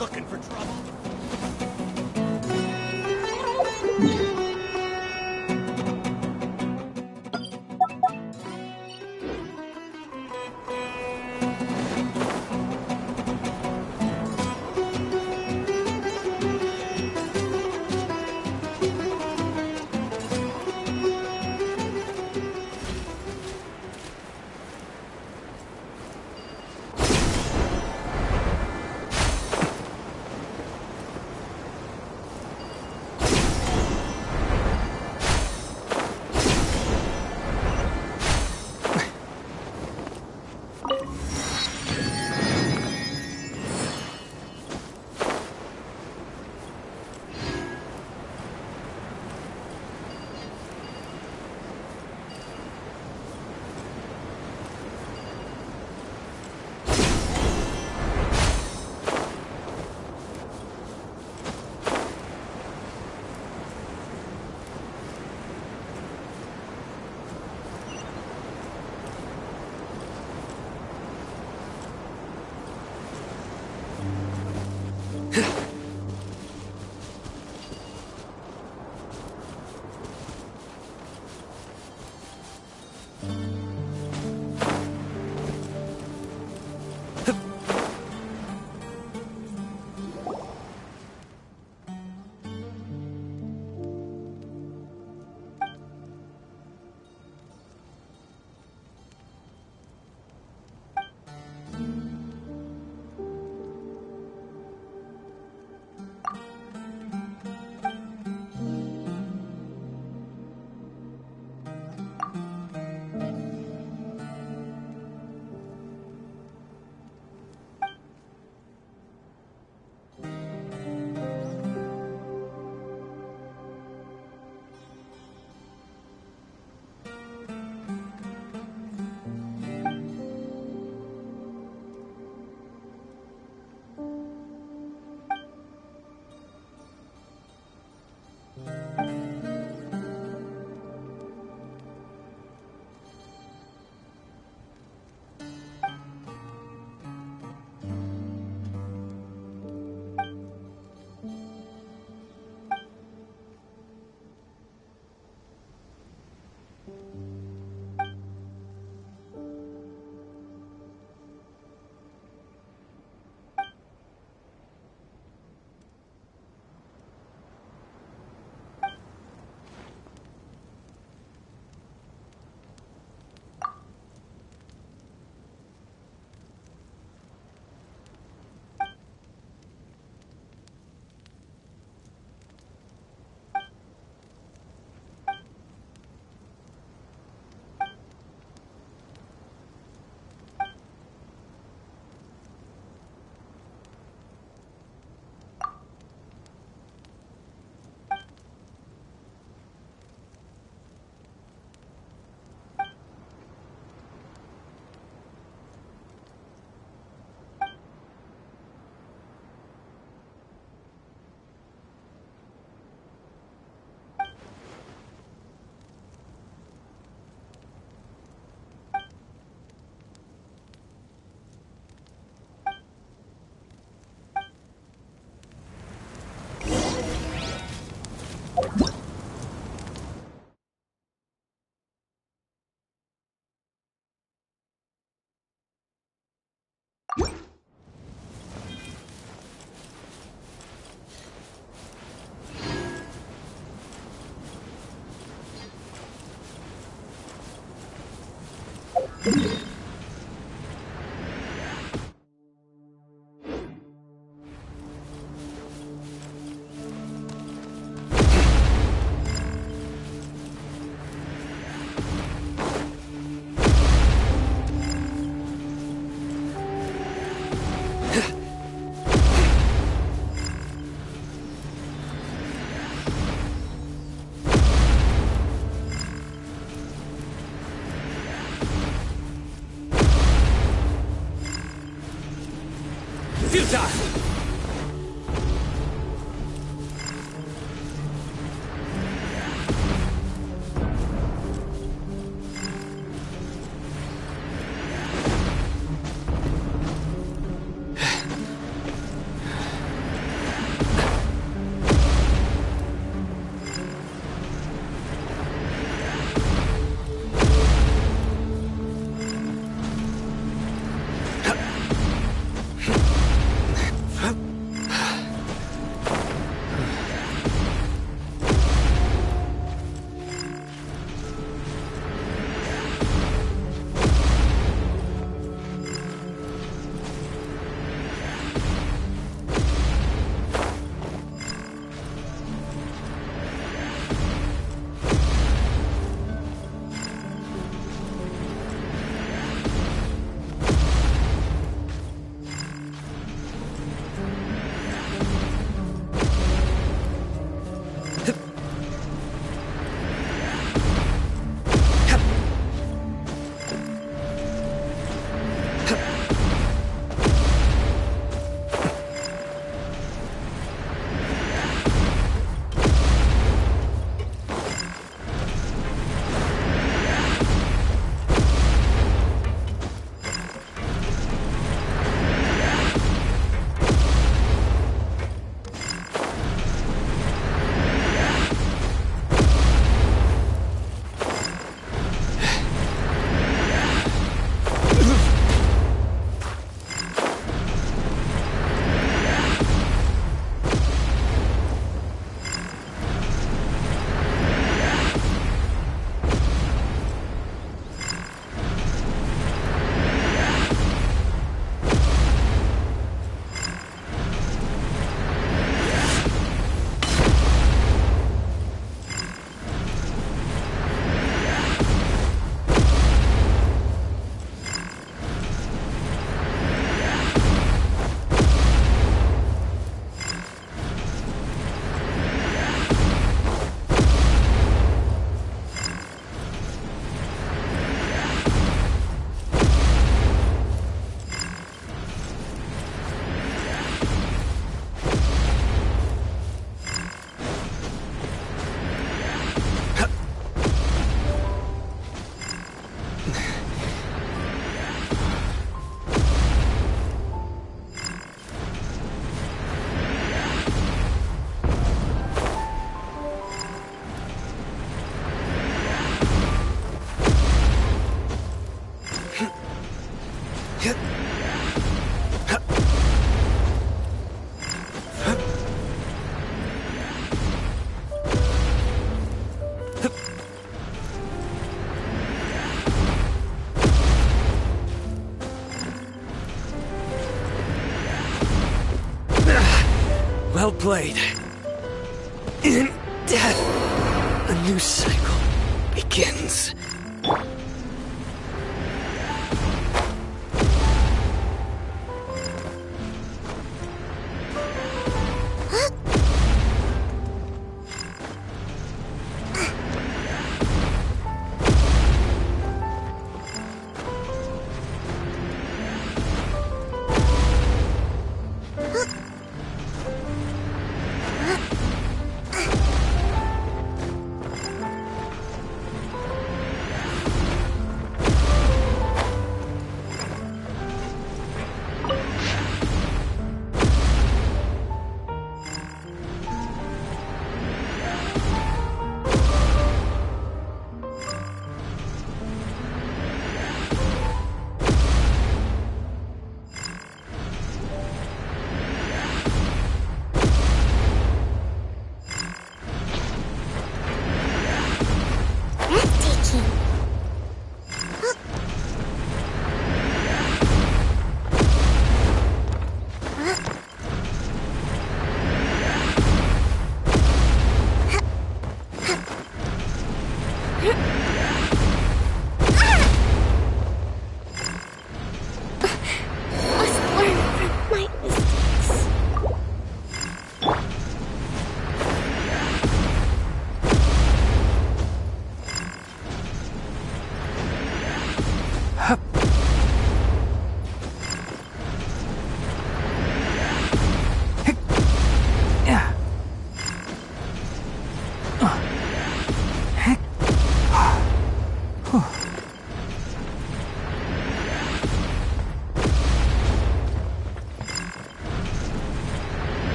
K: Looking for trouble. Well played. In death, a new cycle begins.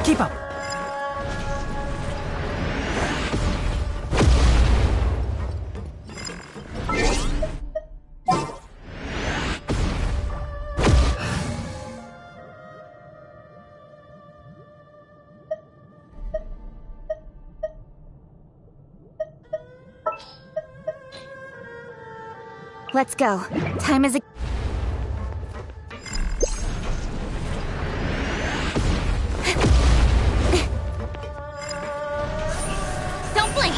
A: Keep up.
B: Let's go. Time is a... Don't blink!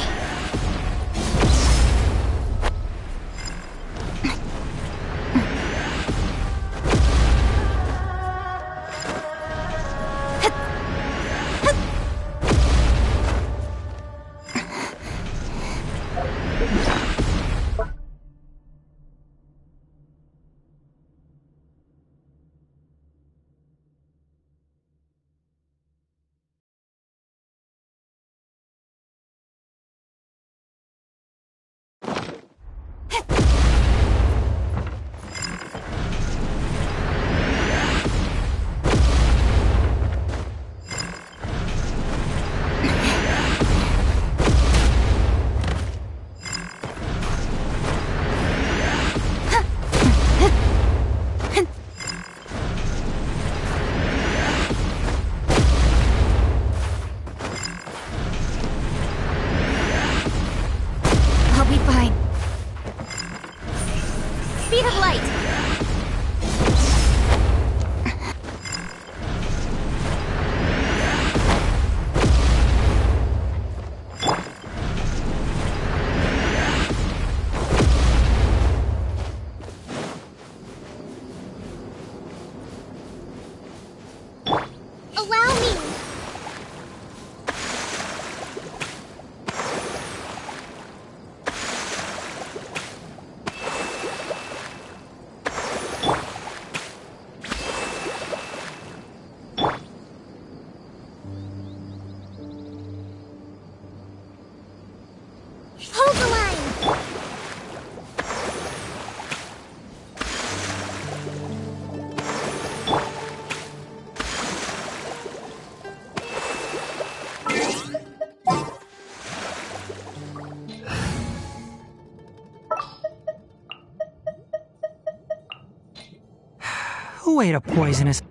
B: Speed of light!
C: Allow me! Hold the line!
A: Who ate a poisonous...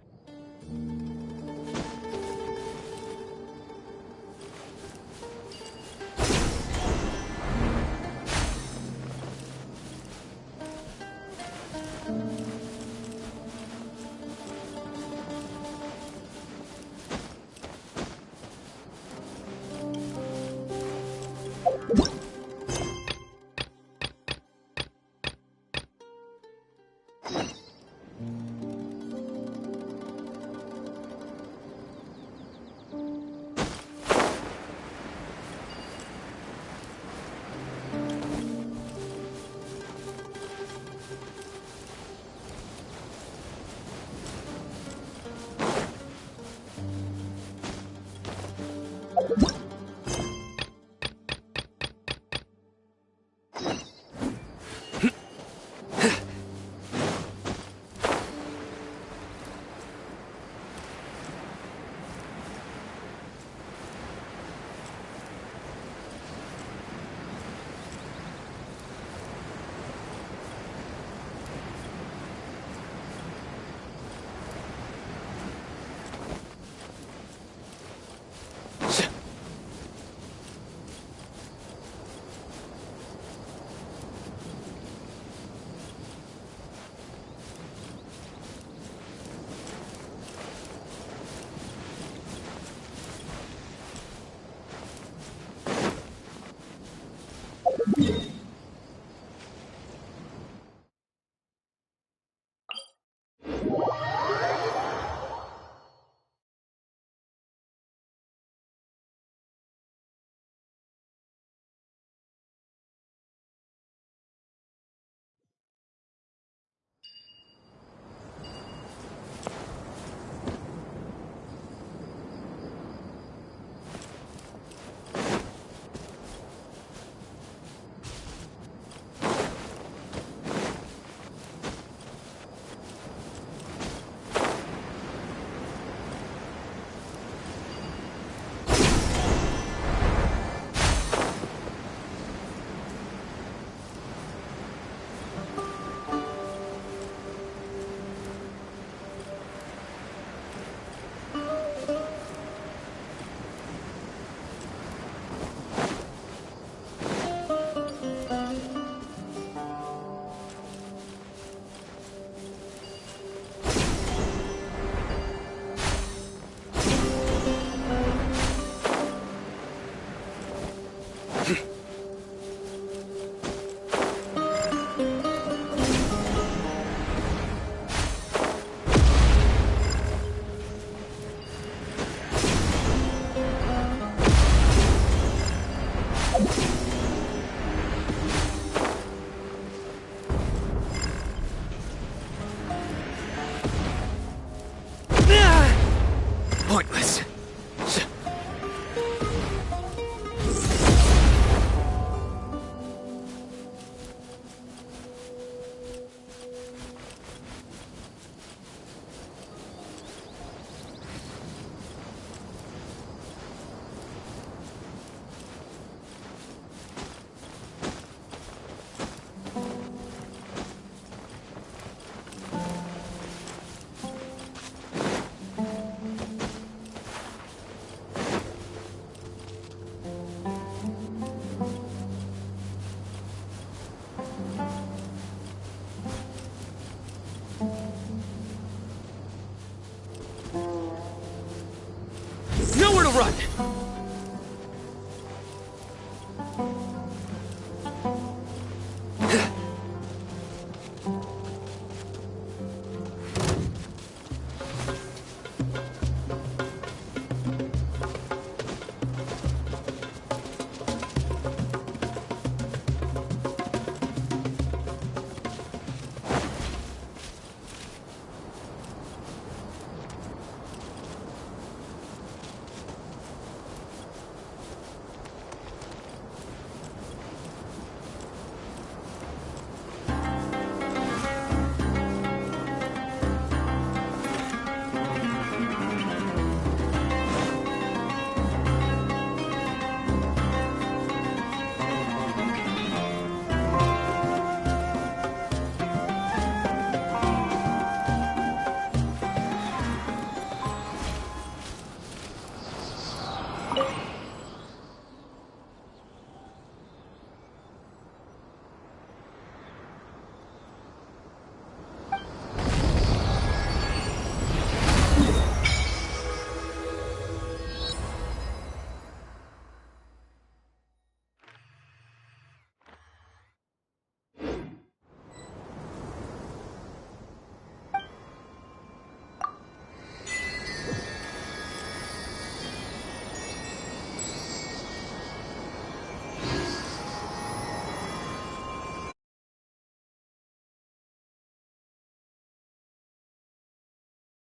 C: Bye.